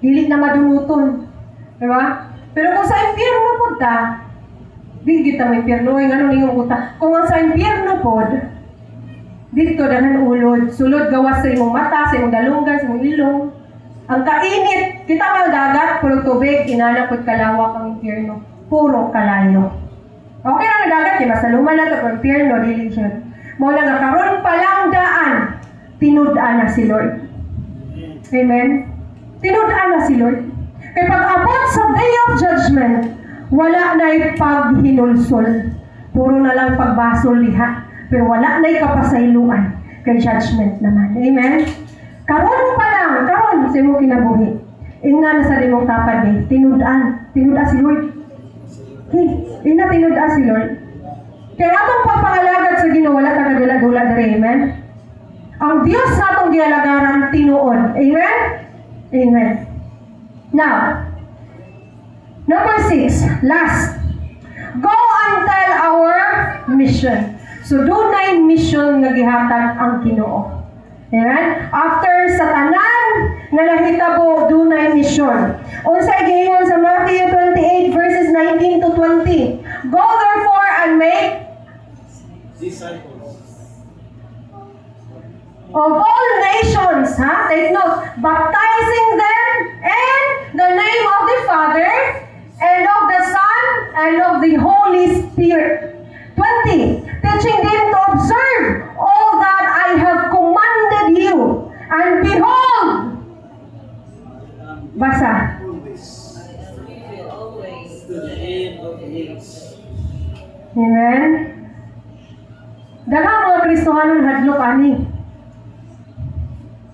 Dili na madunuton. Diba? Pero kung sa impyerno po ta, di kita may impyerno, yung ano niyong uta. Kung ang sa impyerno po, dito danan ulod, sulod gawas sa imong mata, sa imong dalunggan, sa imong ilong. Ang kainit, kita mga dagat, puro tubig, inanapod kalawak ang impyerno. Puro kalayo. Okay na nga dagat, kaya masaluman na ito, pero impyerno, dili siya. Mula nga karon pa lang daan, tinudaan na si Lord. Amen? Tinudaan na si Lord. Kaya pag abot sa day of judgment, wala na'y paghinulsol. Puro na lang pagbasol liha. Pero wala na'y kapasayluan. Kay judgment naman. Amen? Karon pa lang, karon sa imong kinabuhi. Ingnan na sa imong tapad eh. Tinudaan. Tinudaan si Lord. Hey, tinudaan si Lord. Kaya atong pagpangalagad sa Ginoo, wala tagadula-dula diri. Amen? Ang Diyos sa atong gialagaran tinuod. Amen? Amen. Now, number 6, last. Go and tell our mission. So, doon na yung mission nga gihatag ang Ginoo. Amen? After sa tanan nga nahitabo, doon na yung mission. Unsa giingon sa Matthew 28 verses 19 to 20. Go therefore and make disciples of all nations, take note, baptizing them in the name of the Father, and of the Son, and of the Holy Spirit. 20, teaching them to observe all that I have commanded you, and behold, basa, always to the end of the age. amen? Daghang mga Kristohanon hadlok ani.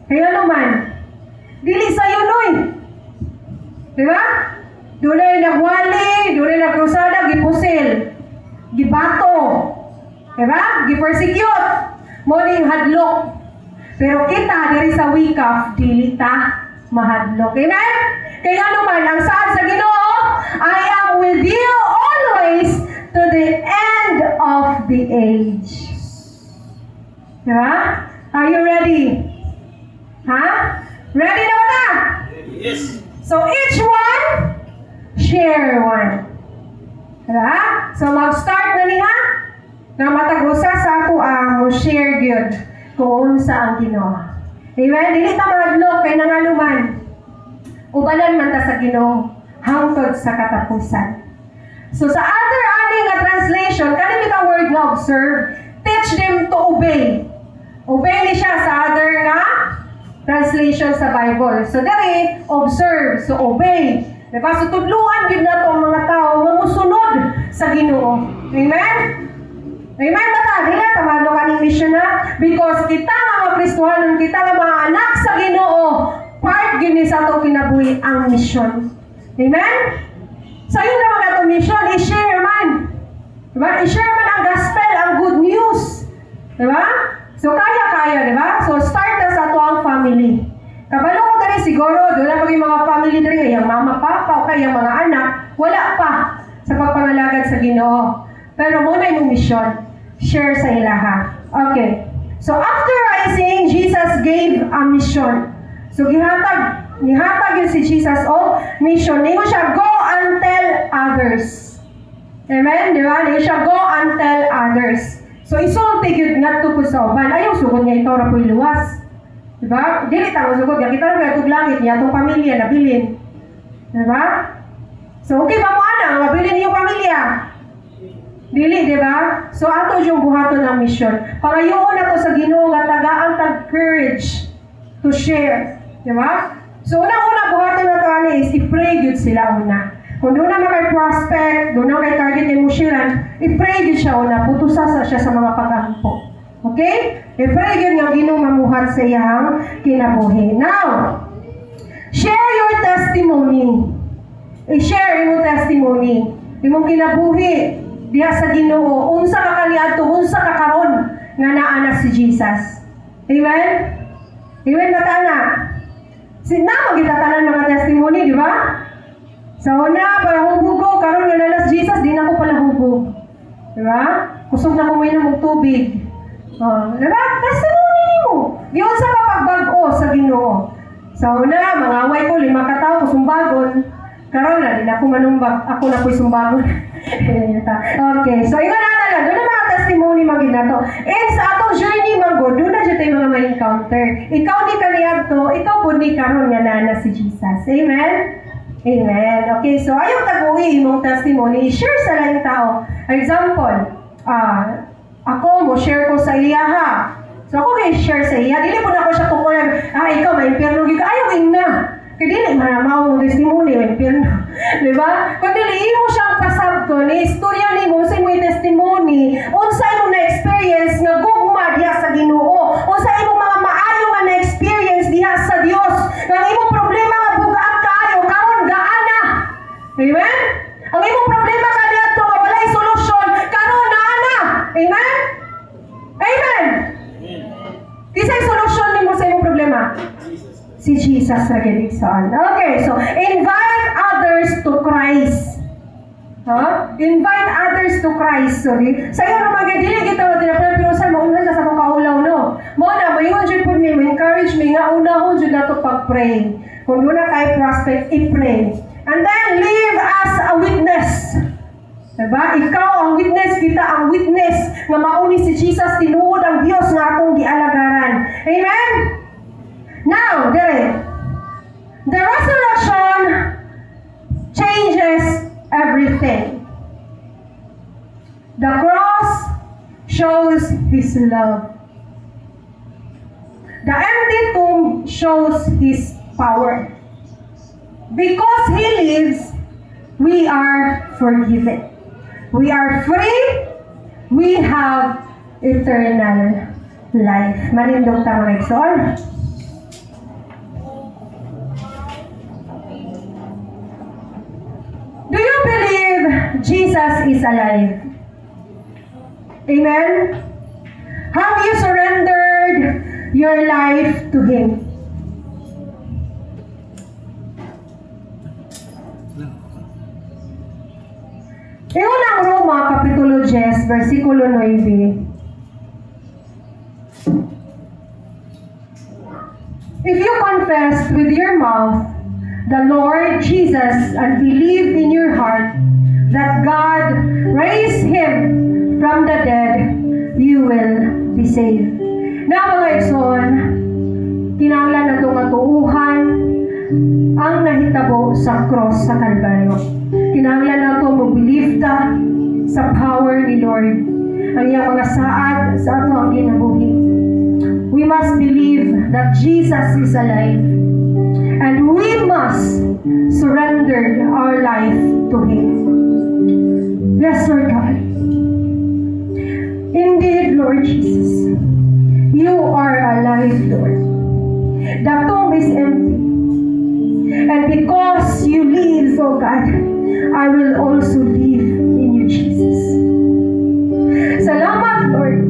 Kaya naman, dili sa yunoy. Diba? Dunay nagwali, dunay nagrusada, gipusil, gibato. Diba? Gipersecute. Morning hadlok. Pero kita diri sa wikaf, dili ta mahadlok. Amen? Kaya naman, ang saad sa Ginoo ay ang with you always to the end of the age. Diba? Are you ready? Ha? Ready na ba na? Yes. So each one, share one. Diba? So mag-start na niya. Na matag-usa sa ako mo share gyud kung unsa ang Ginoo. Amen? Dili ta mahadlok kay nangaluman. Ubanan man ta sa Ginoo hangtod sa katapusan. So sa other ani nga translation, kani bitaw word nga observe, teach them to obey. Obey ni siya sa other nga translation sa Bible. So dere observe, so obey. Diba? So tudluan gyud nato ang mga tao nga mosunod sa Ginoo. Amen? Amen ba ta? Dili tamado kaning mission na because kita mga Kristohanon, kita nga mga anak sa Ginoo, part gyud ni sa ato kinabuhi ang mission. Amen? So yun naman atong mission, i-share man. Diba? I-share man ang gospel, ang good news. Diba? So kaya-kaya, diba? So start na sa ato ang family. Kabalo ko dali siguro, doon na maging mga family dali, yung mama, papa, o kaya mga anak, wala pa sa pagpangalagad sa Ginoo. Pero muna yung mission, share sa ilaha. Okay. So after rising, Jesus gave a mission. So gihatag yun si Jesus o mission. Hindi mo siya go and tell others. Amen? Di ba? Hindi siya go and tell others. So isulti yun nga tukod sa uban. Ayaw sugod niya ito na po'y luwas. Di ba? Dili tayo sugod niya. Kita na may itong langit niya, itong pamilya na bilin. Di ba? So okay ba mo ana? Mabilin yung pamilya. Dili, di ba? So ato yung buhaton ng mission. Pangayoon na to sa Ginoo nga tagaan tag-courage to share. Di ba? So unang-una buhaton na to ani is i-pray yun sila una. Kung doon na makay-prospect, doon na kay target ni Mushiran, i-pray yun siya una, putusa siya sa mga pag-ampo. Okay? I-pray yun yung Ginoo mamuhat sa iyang kinabuhi. Now, share your testimony. I-share yung testimony. Yung kinabuhi diha sa Ginoo, unsa ka kaniadto, unsa ka karon nga naa na si Jesus. Amen? Amen ba tana? Sinama kita tanan mga testimony, di ba? Sa una, palahubog ko, karon nga nanas Jesus, di na ko palahubog. Di ba? Kusog na kuminom ng tubig. Di ba? Testimony mo. Giyon sa pagbag-o sa Ginoo. Sa una, mga away ko, 5 ka tao, kusumbagon. Karon na, di na ako manumbag. Ako na ko'y sumbagon. Okay, so iba na lang. Doon na mga testimony maging na to. And sa atong journey manggod, doon na dyan tayo mga ma-encounter. Ikaw ni kaniyadto, ikaw po ni karon nga na si Jesus. Amen? Amen. Okay, so ayaw taguwi mong testimony. Share sa lang tao. Example, ako mo share ko sa iya ha. So ako kay share sa iya. Dili po na ako siya tukulan. Ikaw ma-impierno ka. Ayaw na. Kaya dili maramaw ng testimony, ma-impierno. Diba? Kung dili mo siyang pasabto, ni istorya ni mo sa imo'y testimony, unsay mo na-experience nga gugma diha sa Ginoo, unsay mo mga maayo nga na-experience diha sa Dios, nga imong problema nga bugaan kaayo, karon gaana. Amen? Ang imong problema kaniadto nga walay solusyon, karon naana. Amen? Amen? Kisay solusyon nimo sa imong problema? Si Jesus na giligsan. Okay, so invite others to Christ. Invite others to Christ. Sorry. Sa iyo naman, dili kita mo tinapalap, pero sa maunan na sa itong kaulaw, no? Muna, mayroon dyan po me, encourage me nga unahon dyan na ito pag-pray. Kung doon na kayo prospect, i-pray. And then, live as a witness. Diba? Ikaw ang witness, kita ang witness nga mauni si Jesus, tinuod ang Diyos nga atong gialagaran. Amen? Now, the resurrection changes everything. The cross shows His love. The empty tomb shows His power. Because He lives, we are forgiven. We are free. We have eternal life. Manindong tama Exor. Do you believe Jesus is alive? Amen? Have you surrendered your life to Him? 10, versikulo 9. If you confess with your mouth the Lord Jesus and believe in your heart that God raised Him from the dead, you will be saved. Na mga igsoon, kinahanglan na itong matuuhan ang nahitabo sa cross sa Kalbaryo. Kinahanglan na itong mag-believe ta sa power ni Lord. Ang iyang mga saad sa ato ang ginabuhi. We must believe that Jesus is alive. And we must surrender our life to Him. Yes, Lord God. Indeed, Lord Jesus, you are alive, Lord. The tomb is empty. And because you live, oh God, I will also live in you, Jesus. Salamat, Lord,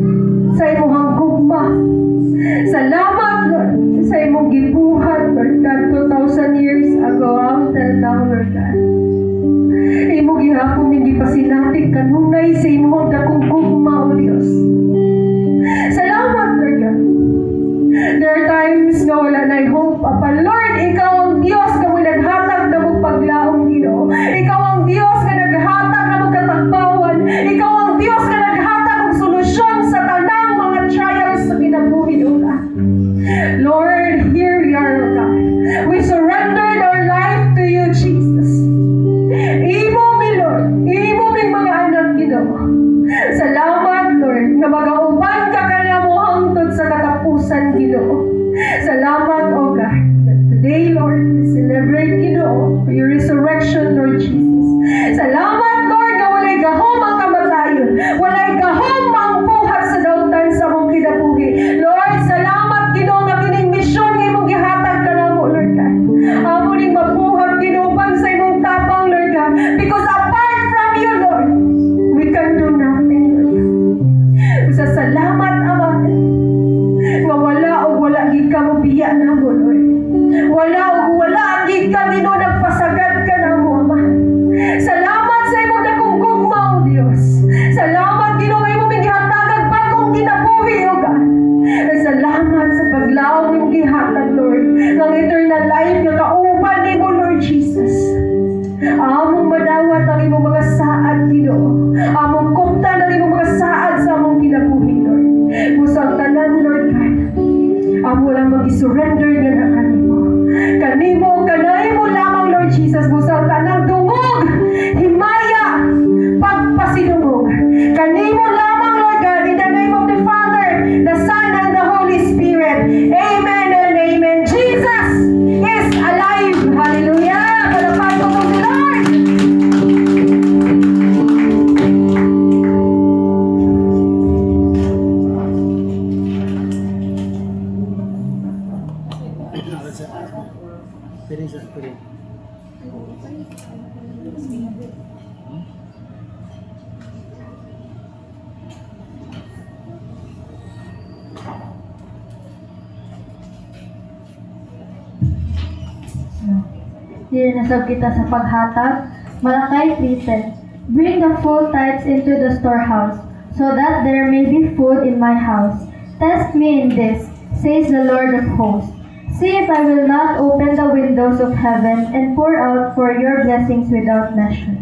sa imong gugma. Salamat, Lord, sa imong gibuhat, Lord God, 2,000 years ago until now, Lord God. Imong gihapon hindi pa sinatik kanunay sa imong dakong gugma, O Diyos. Salamat, Lord God. There are times na wala na'y hope, Papa. Lord, Ikaw ang Diyos na mo naghatag na mong paglaong, Ginoo. Ikaw ang Diyos na naghatag na mong katakbawan. Ikaw ang Diyos na naghatag ng solusyon sa tanang mga trials sa kinabuhi, O God. Lord, here we are, O God. We surrendered our life to you, Jesus. Imo mi, Lord. Imo mi mga anak, Ginoo. Salamat, Lord, na magauban ka na mo hangtod sa katapusan, Ginoo. Salamat, O God. Today, Lord, we celebrate, Ginoo, for your resurrection, Lord Jesus. Salamat, Lord, na walay gahom ang kamatayon. Walay gahom ang buhat sa dautan sa mong kinabuhi. Lord, salamat, Ginoo, na kining misyon ng imong gihatag ka na mo, Lord God. Amo ning mabuhat, Ginoo, pang sa imong tapang, Lord God. Because apart from you, Lord, we can do nothing, Lord God. Sa salamat, Ama, nga wala o wala gid ka mo biya na mo, Lord. Wala o wala gid ka, Ginoo, nagpasagad ka na mo, Ama. Salamat sa imong dakong gugma, O Dios. Salamat, Ginoo, nga imong gihatagag bagong kinabuhi, O God. Salamat sa paglaom imong gihatag, Lord, ng eternal life nga kauban nimo, Lord Jesus. Among madawat ang imong mga saad, Ginoo. Among kumtan ang imong mga saad sa among kinabuhi, Lord. Busang tanan, Lord God. Amo lang mag-surrender nga na kanimo. Kanay mo lamang, Lord Jesus. Busang tanan dungog, himaya, pagpasinungog. Kanimo lamang, Lord God, in the name of the Father, the Son, and the Holy Spirit. Amen and amen. Jesus is alive. Hallelujah. Palapag ko po si Lord. Dinasab kita sa paghatag, Malakay 3:10. Bring the full tithes into the storehouse, so that there may be food in my house. Test me in this, says the Lord of hosts. See if I will not open the windows of heaven and pour out for your blessings without measure.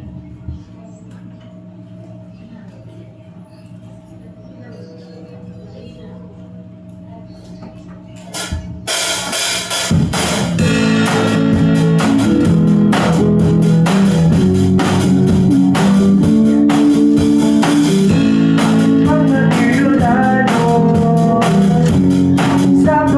Sa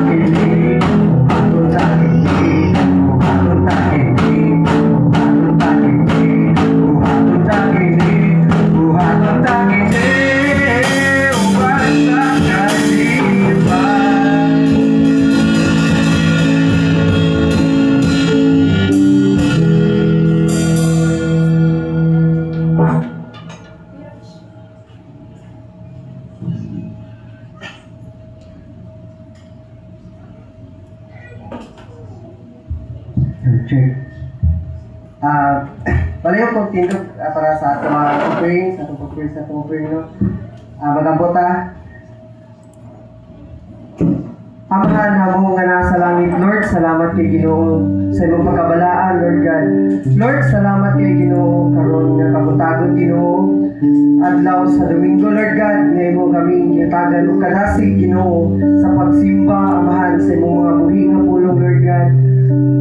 takinig, buhaton takinig, buhaton takinig, buhaton takinig, buhaton takinig, buhaton takinig, uban sa kalipan. Check. Palayo kong tindog para sa ato mga offering, sa atong offering, no? Magambot Amahan hamo nga nasa langit, Lord, salamat kay Ginoo sa imong pagkabalaan, Lord God. Lord, salamat kay Ginoo karon nga kabutagon Ginoo adlaw sa Domingo, Lord God, nga imo kami gitagan og kadasig Ginoo sa pagsimba, amahan sa imong mga buhi nga pulong, Lord God.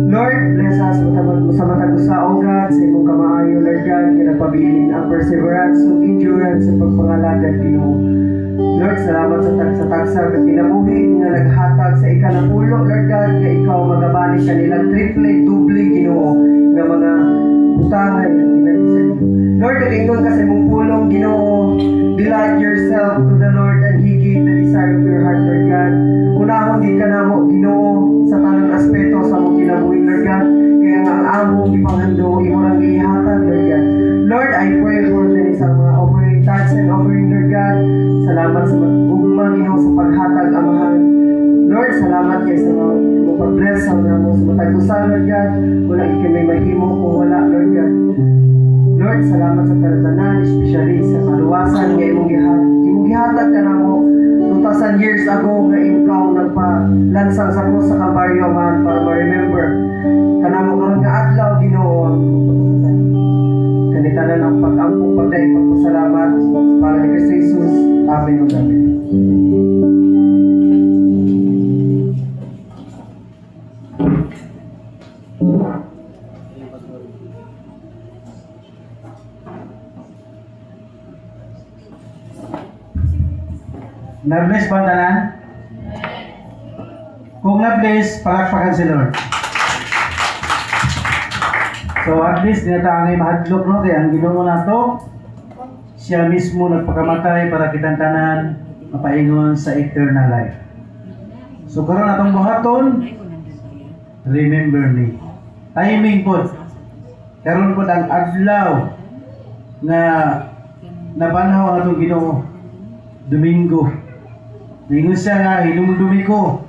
Lord, bless us sa matag usa, O God, sa imong kamaayo, Lord God, nga nagpabilin ang perseverance ug endurance sa pagpangalagad Ginoo. Lord, salamat sa tagsa ng kinabuhi nga naghatag sa ikanapulo, Lord God, nga ikaw magabalik kanilang triple, double Ginoo nga mga utangan nga ginagisa. Lord, nag-ingon ka sa imong pulong, Ginoo, delight yourself to the Lord and He gave the desire of your heart, Lord God. Unahon di ka na mo, Ginoo, sa tanang aspeto sa mong kinabuhi, Lord God, kaya nga ang among ipanghando, imo lang ihatag, Lord God. Lord, I pray for the isang mga offering, tithes and offering, Lord God. Salamat sa ugma, Ginoo, sa paghatag, amahan. Lord, salamat kay sa mga pag-bless sa mga mo sa matag-usan, Lord God. Wala ikay may mahimo kung wala, Lord God. Lord, salamat sa talatanan, especially sa kaluwasan nga imong gihatag ka na mo 2,000 years ago nga ikaw nagpa-lansang sa krus sa Kalbaryo, man, para ma-remember ka na mo karon nga adlaw, Ginoo. Kanitanan ang pag-ampong pagdaig pagpasalamat para ni Kristo Jesus. Amen o Amen. Na-bless ba ang tanan? Kung na-bless, palakpakan si Lord. So at least dinatangay mahadlok, no? Kaya ang Ginoo na to, siya mismo nagpakamatay para kitang tanan mapaingon sa eternal life. So karon atong buhaton, remember me. Timing po. Karon po ang adlaw na nabanhaw ang atong Ginoo, Domingo. Ningon siya nga, hinumdumi ko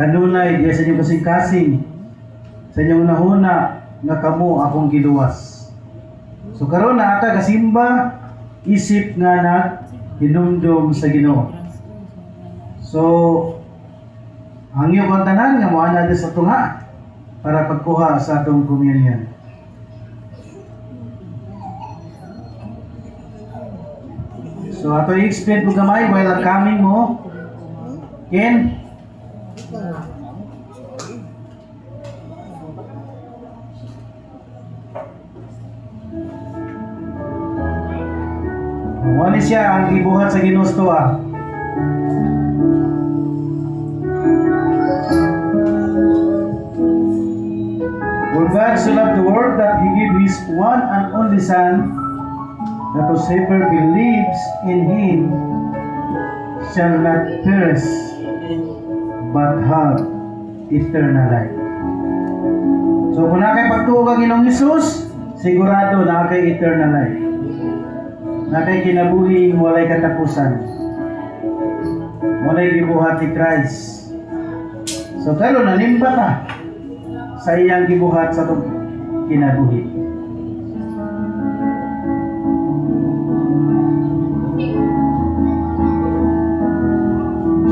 kanunay diya sa inyong kasing-kasing sa inyong nahuna nga kamo akong giluwas. So karon na ata kasimba isip nga na hinumdum sa Ginoo. So hangyo kon tanan nga moana sa tunga para pagkuha sa atong communion. So ato i-explain ko gamay while coming mo. Ken? Wala siya ang gibuhat sa ginusto For God so loved the world that He gave His one and only Son, that whosoever believes in Him shall not perish, but have eternal life. So kung nakay pagtuo kang Ginoong Hesus, sigurado nakay eternal life. Nakay kinabuhi walay katapusan. Walay gibuhat ni Christ. So karon nanimba ka sa iyang gibuhat sa itong kinabuhi.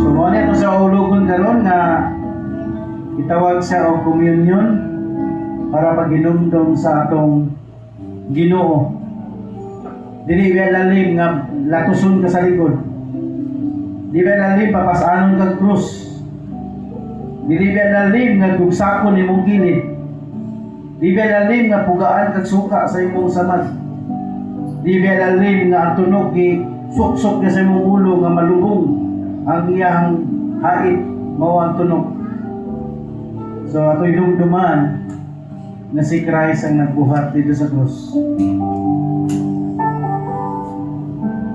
So mo na ito sa ulugon karon na itawag siya og communion para paghinumdom sa atong Ginoo. Dili ba lalim nga latuson ka sa likod. Di ba lalim papasanon kag krus. Dili ba lalim nga gugsakon imong gilid. Di ba lalim nga pugaan kag suka sa imong samad. Di ba lalim nga ang tunog gi suksok sa imong ulo nga malubong ang iyang hait mao ang tunog. So ato'y dumduman na si Christ ang nagbuhat dito sa krus.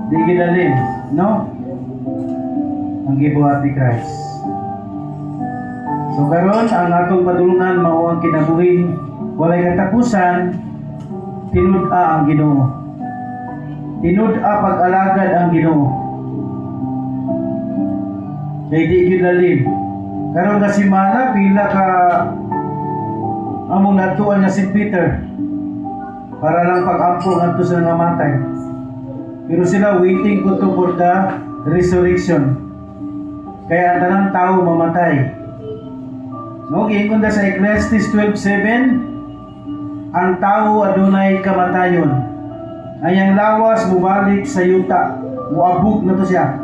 Di gilalim, no? Ang gibuhat ni Christ. So karon ang atong padulungan mao ang kinabuhing walay katapusan, tinud-a ang Ginoo. Tinud-a pag-alagad ang Ginoo. Kay di gilalim. Karon kasi mana pila ka among natuan nga si Peter para lang pag-ampo ngadto sa namatay. Pero sila waiting ko to for the resurrection. Kaya ang tanang tao mamatay. No, giingon da sa Ecclesiastes 12:7, ang tao adunay kamatayon. Ayang lawas mubalik sa yuta, muabog na to siya.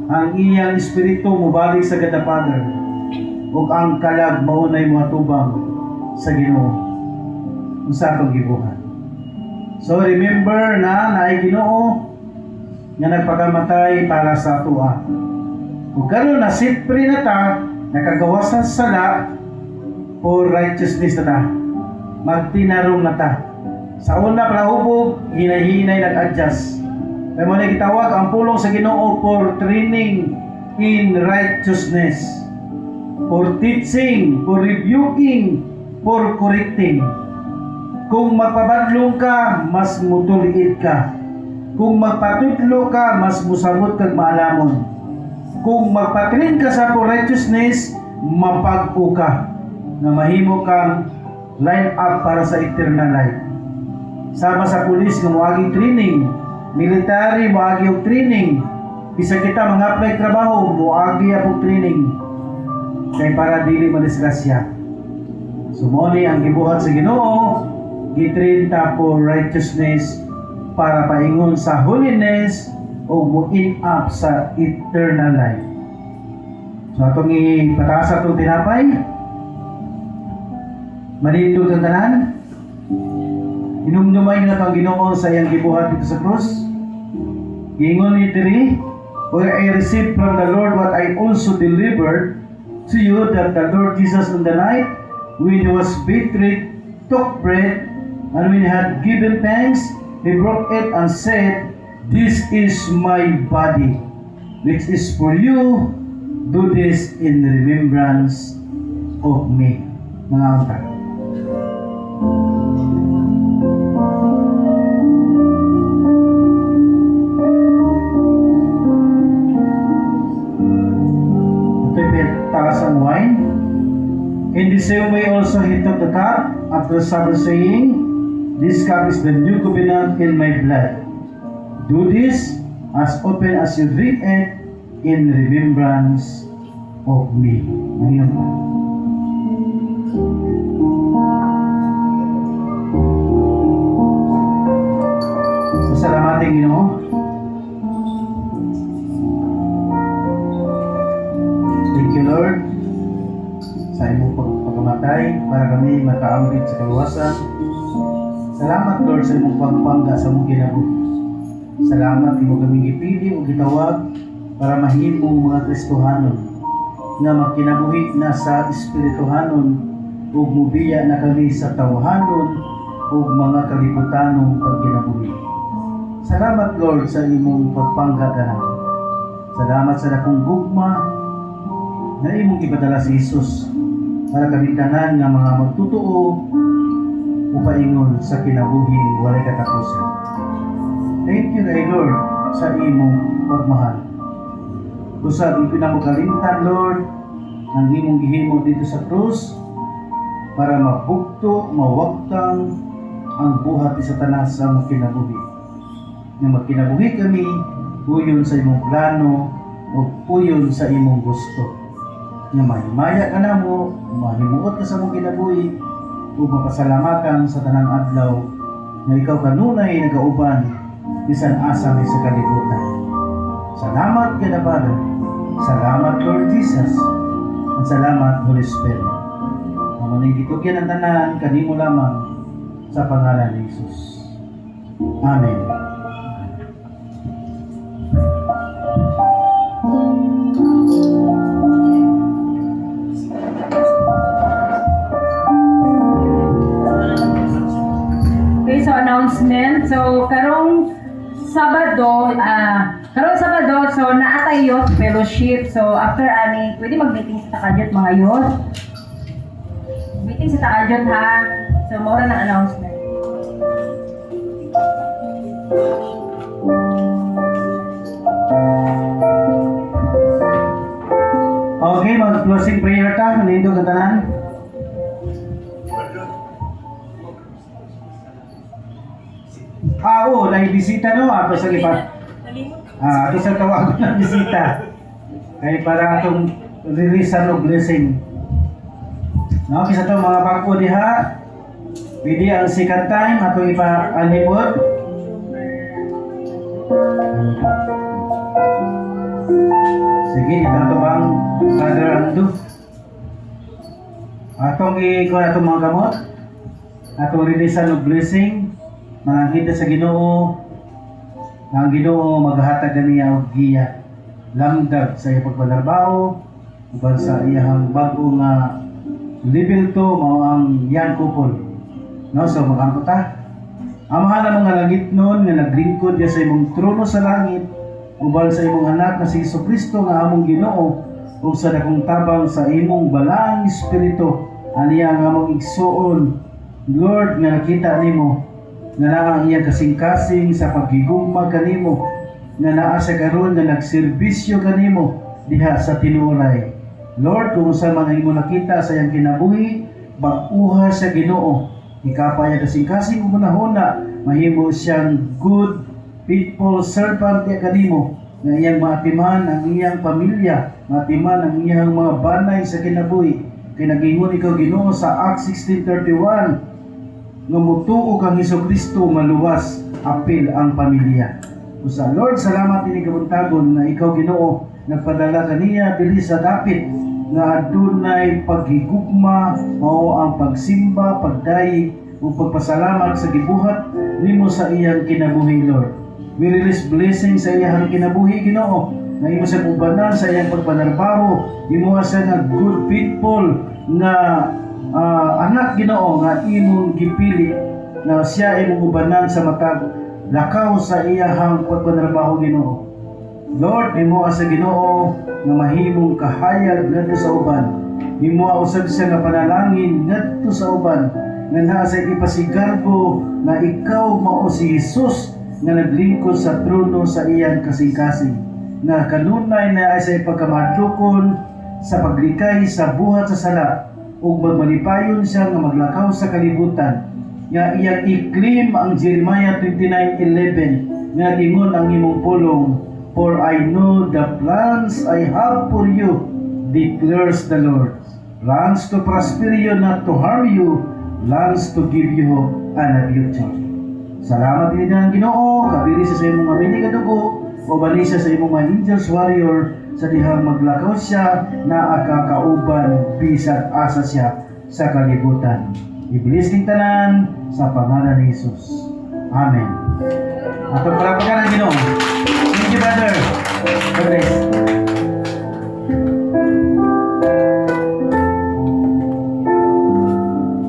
Ang iyang espiritu mubalik sa God the Father. Ug ang kalag maunay moatubang sa Ginoo. Usa tong gibuhat. So remember na naay Ginoo nga nagpakamatay para sa atoa. Ug karon na set free na ta, nakagawas sa sala for righteousness na ta. Magtinarong na ta. Sa una para hubog, hinay-hinay nag-adjust. Kaya mo na gitawag ang pulong sa Ginoo for training in righteousness, for teaching, for rebuking, for correcting. Kung magpabadlong ka, mas mutuliid ka. Kung magpatutlo ka, mas musamot kag maalamon. Kung magpatrain ka sa for righteousness, mapag-o ka na mahimo kang line up para sa eternal life. Sama sa pulis nga moaging training, military moagi og training, bisa kita mga apply trabaho moagi og training kay para dili madisgrasya. Sumoni ang gibuhat sa Ginoo, gitrain ta for righteousness para paingon sa holiness o mo-in up sa eternal life. So atong ipataas atong tinapay. Manindog ang tanan. Inumdumay na pang Ginoo sa iyang gibuhat dito sa krus. Ingon ni diri, "For I received from the Lord what I also delivered to you, that the Lord Jesus on the night when he was betrayed took bread, and when he had given thanks, he broke it and said, 'This is my body, which is for you. Do this in remembrance of me.'" Mga unta. Taas ang wine. In the same way also he took the cup after supper, saying, "This cup is the new covenant in my blood. Do this as often as you drink it in remembrance of me." Ngayon pa. Pasalamatan Ginoo. Thank you, Lord, sa imong pagpakamatay para kami makaambit sa kaluwasan. Salamat, Lord, sa imong pagpangga sa mong kinabuhi. Salamat imo kami gipili o gitawag para mahimong mga Kristohanon nga makinabuhi na sa Espirituhanon ug mubiya na kami sa tawhanon ug mga kalibutanong pagkinabuhi. Salamat, Lord, sa imong pagpangga kanan. Salamat sa dakong gugma na imong ipadala si Jesus para kami tanan nga mga magtutuo upaingon sa kinabuhing walay katapusan. Thank you, Lord, sa imong pagmahal. Kusag ipinamukalimtan, Lord, ang imong gihimo dito sa krus para mabugto, mawagtang ang buhat sa tanas sa among kinabuhi. Na magkinabuhi kami puyon sa imong plano o puyon sa imong gusto. Nga mahimaya ka na mo, mahimuot ka sa mong kinabuhi, o mapasalamatan sa tanang adlaw na ikaw kanunay nagauban bisan asa may sa kalibutan. Salamat God the Father, salamat Lord Jesus, at salamat Holy Spirit. Ang maning gitugyan ang tanan, kanimo lamang sa pangalan ni Jesus. Amen. So karong Sabado, so naatay youth fellowship. So after ani, pwede mag-meeting sa Takajot mga youth. Meeting sa Takajot ha. So mura na announcement. Okay, mag-closing prayer ta. Nandito ka tanan. Oo, bisita no. Ato sa lipat. Ato sa tawag ng bisita. Kaya para atong releasean o blessing. No, kisa to mga bangko diha. Pwede ang second time ato ipa-alipod. Sige, dito bang Father Ando? Atong ikuha atong mga gamot. Atong releasean o blessing. Mga sa Ginoo. Na ang Ginoo maghatag niya og giya. Lamdag sa iyang pagbalarbaho. Uban sa iyang bago nga level 2 mao ang young couple. No, so magangko ta. Amahan ang mga langit noon nga naglingkod diya sa imong trono sa langit. Uban sa imong anak na si Jesucristo nga among Ginoo ug sa dakong tabang sa imong balang espiritu aniya nga among igsuon. Lord, nga nakita nimo nga naa ang iyang kasing-kasing sa paghigugma kanimo, nga naa sa karon nga nagserbisyo kanimo diha sa tinuray. Lord, kung sa man imo nakita sa iyang kinabuhi, bag-uha sa Ginoo. Ikapaya kasing-kasing umunahuna, mahimo siyang good, faithful servant niya kanimo, nga iyang maatiman ang iyang pamilya, maatiman ang iyang mga banay sa kinabuhi. Kay nagingon ikaw Ginoo sa Acts 16:31, nga mutuo kang Hesukristo maluwas apil ang pamilya. Usa Lord, salamat ini kabuntagon na ikaw Ginoo nagpadala kaniya dili sa dapit nga adunay paghigugma mao ang pagsimba, pagdayi ug pagpasalamat sa gibuhat nimo sa iyang kinabuhi Lord. We release blessing sa iyang kinabuhi Ginoo na imo sa ubanan sa iyang pagpanarbaho, imo sa nga good people nga anak Ginoo nga imong gipili na siya imong ubanan sa matag lakaw sa iyahang pagpanarbaho Ginoo. Lord, imo sa Ginoo nga mahimong kahayag ngadto sa uban. Imo usab siya nga panalangin ngadto sa uban nga naa sa ipasigarbo na ikaw mao si Jesus nga naglingkod sa trono sa iyang kasing-kasing. Na kanunay na ay sa ipagkamadlukon sa paglikay sa buhat sa sala ug magmalipayon siya nga maglakaw sa kalibutan nga iyang i-claim ang Jeremiah 29:11 nga ingon ang imong pulong, for I know the plans I have for you, declares the Lord, plans to prosper you, not to harm you, plans to give you hope and a future. Salamat din ng Ginoo, kabili sa imong amini kadugo o bali siya sa imong mga angels warrior sa dihang maglakaw siya na akakauban bisag asa siya sa kalibutan. Iblis king tanan sa pangalan ni Jesus. Amen. Ato palapakan ang Ginoo. Thank you, brother. God bless.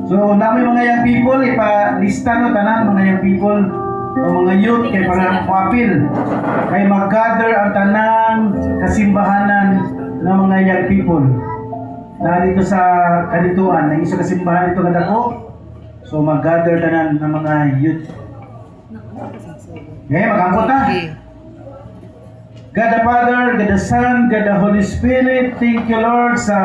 So, namin mga young people, ipalista no tanan mga young people o mga youth kay para mapil kay mag-gather ang tanang kasimbahanan ng mga young people na dito sa kanituan na isa kasimbahan dito kadako. So mag-gather tanan ng mga youth. Okay, mag-angkot ta. God the Father, God the Son, God the Holy Spirit, thank you Lord sa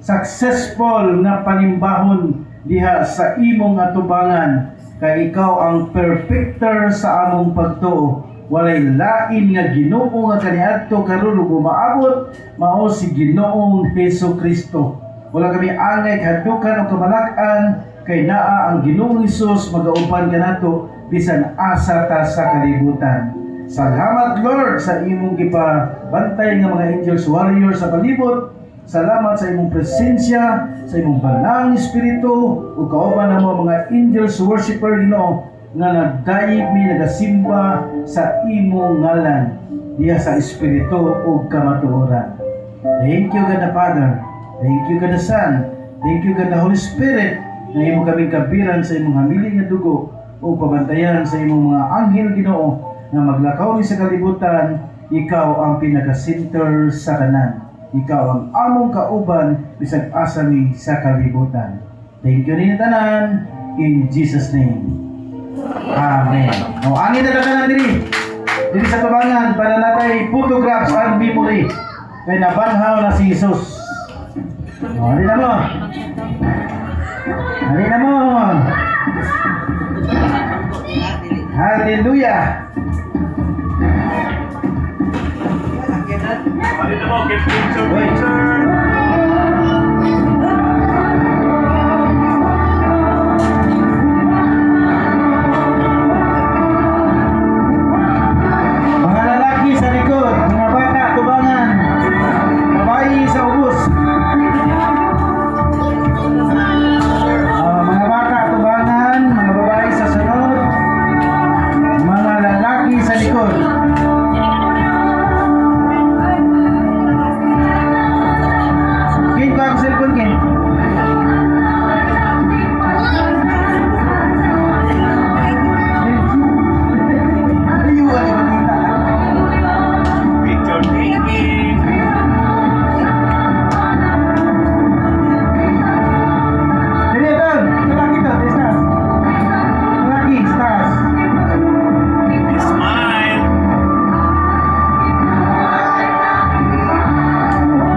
successful na panimbahon diha sa imong atubangan. Kay ikaw ang perfecter sa among pagtuo. Walay lain nga Ginoo nga kaniadto karon ug maabot mao si Ginoong Hesukristo. Wala kami angay kadukan o kabalak-an kay naa ang Ginoong Hesus magauban kanato bisan asa ta sa kalibutan. Salamat Lord sa imong gipabantay nga mga angels warrior sa palibot. Salamat sa imong presensya, sa imong balang espiritu ug kauban namo mga angels worshiper Ginoo nga nagdayeg mi nagasimba sa imong ngalan diha sa espiritu ug kamatuoran. Thank you God the Father, thank you God the Son, thank you God the Holy Spirit na imo kaming kabiran sa imong hamiling nga dugo o pabantayan sa imong mga anghel Ginoo na maglakaw ni sa kalibutan. Ikaw ang pinaka-center sa tanan. Ikaw ang among kauban bisag asa mi sa kalibutan. Thank you ni tanan in Jesus name. Amen. O angin na tanan diri. Diri sa tubangan para natay photographs and memory. Kay nabanhaw na si Jesus. O, halina mo. Halina mo. Hallelujah. Mga lalaki sa likod, mga bata, tubangan, babae sa ubos. Mga bata, tubangan, mga babae sa sunod, mga lalaki sa likod. Kin ko ang cellphone, Kin. Ayuan yung makita. Dili, Don. Lalaki to, stars. Lalaki, stars.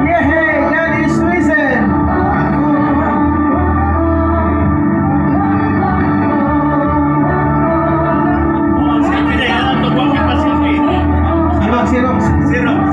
Yehey, God is risen. Sirong, sirong.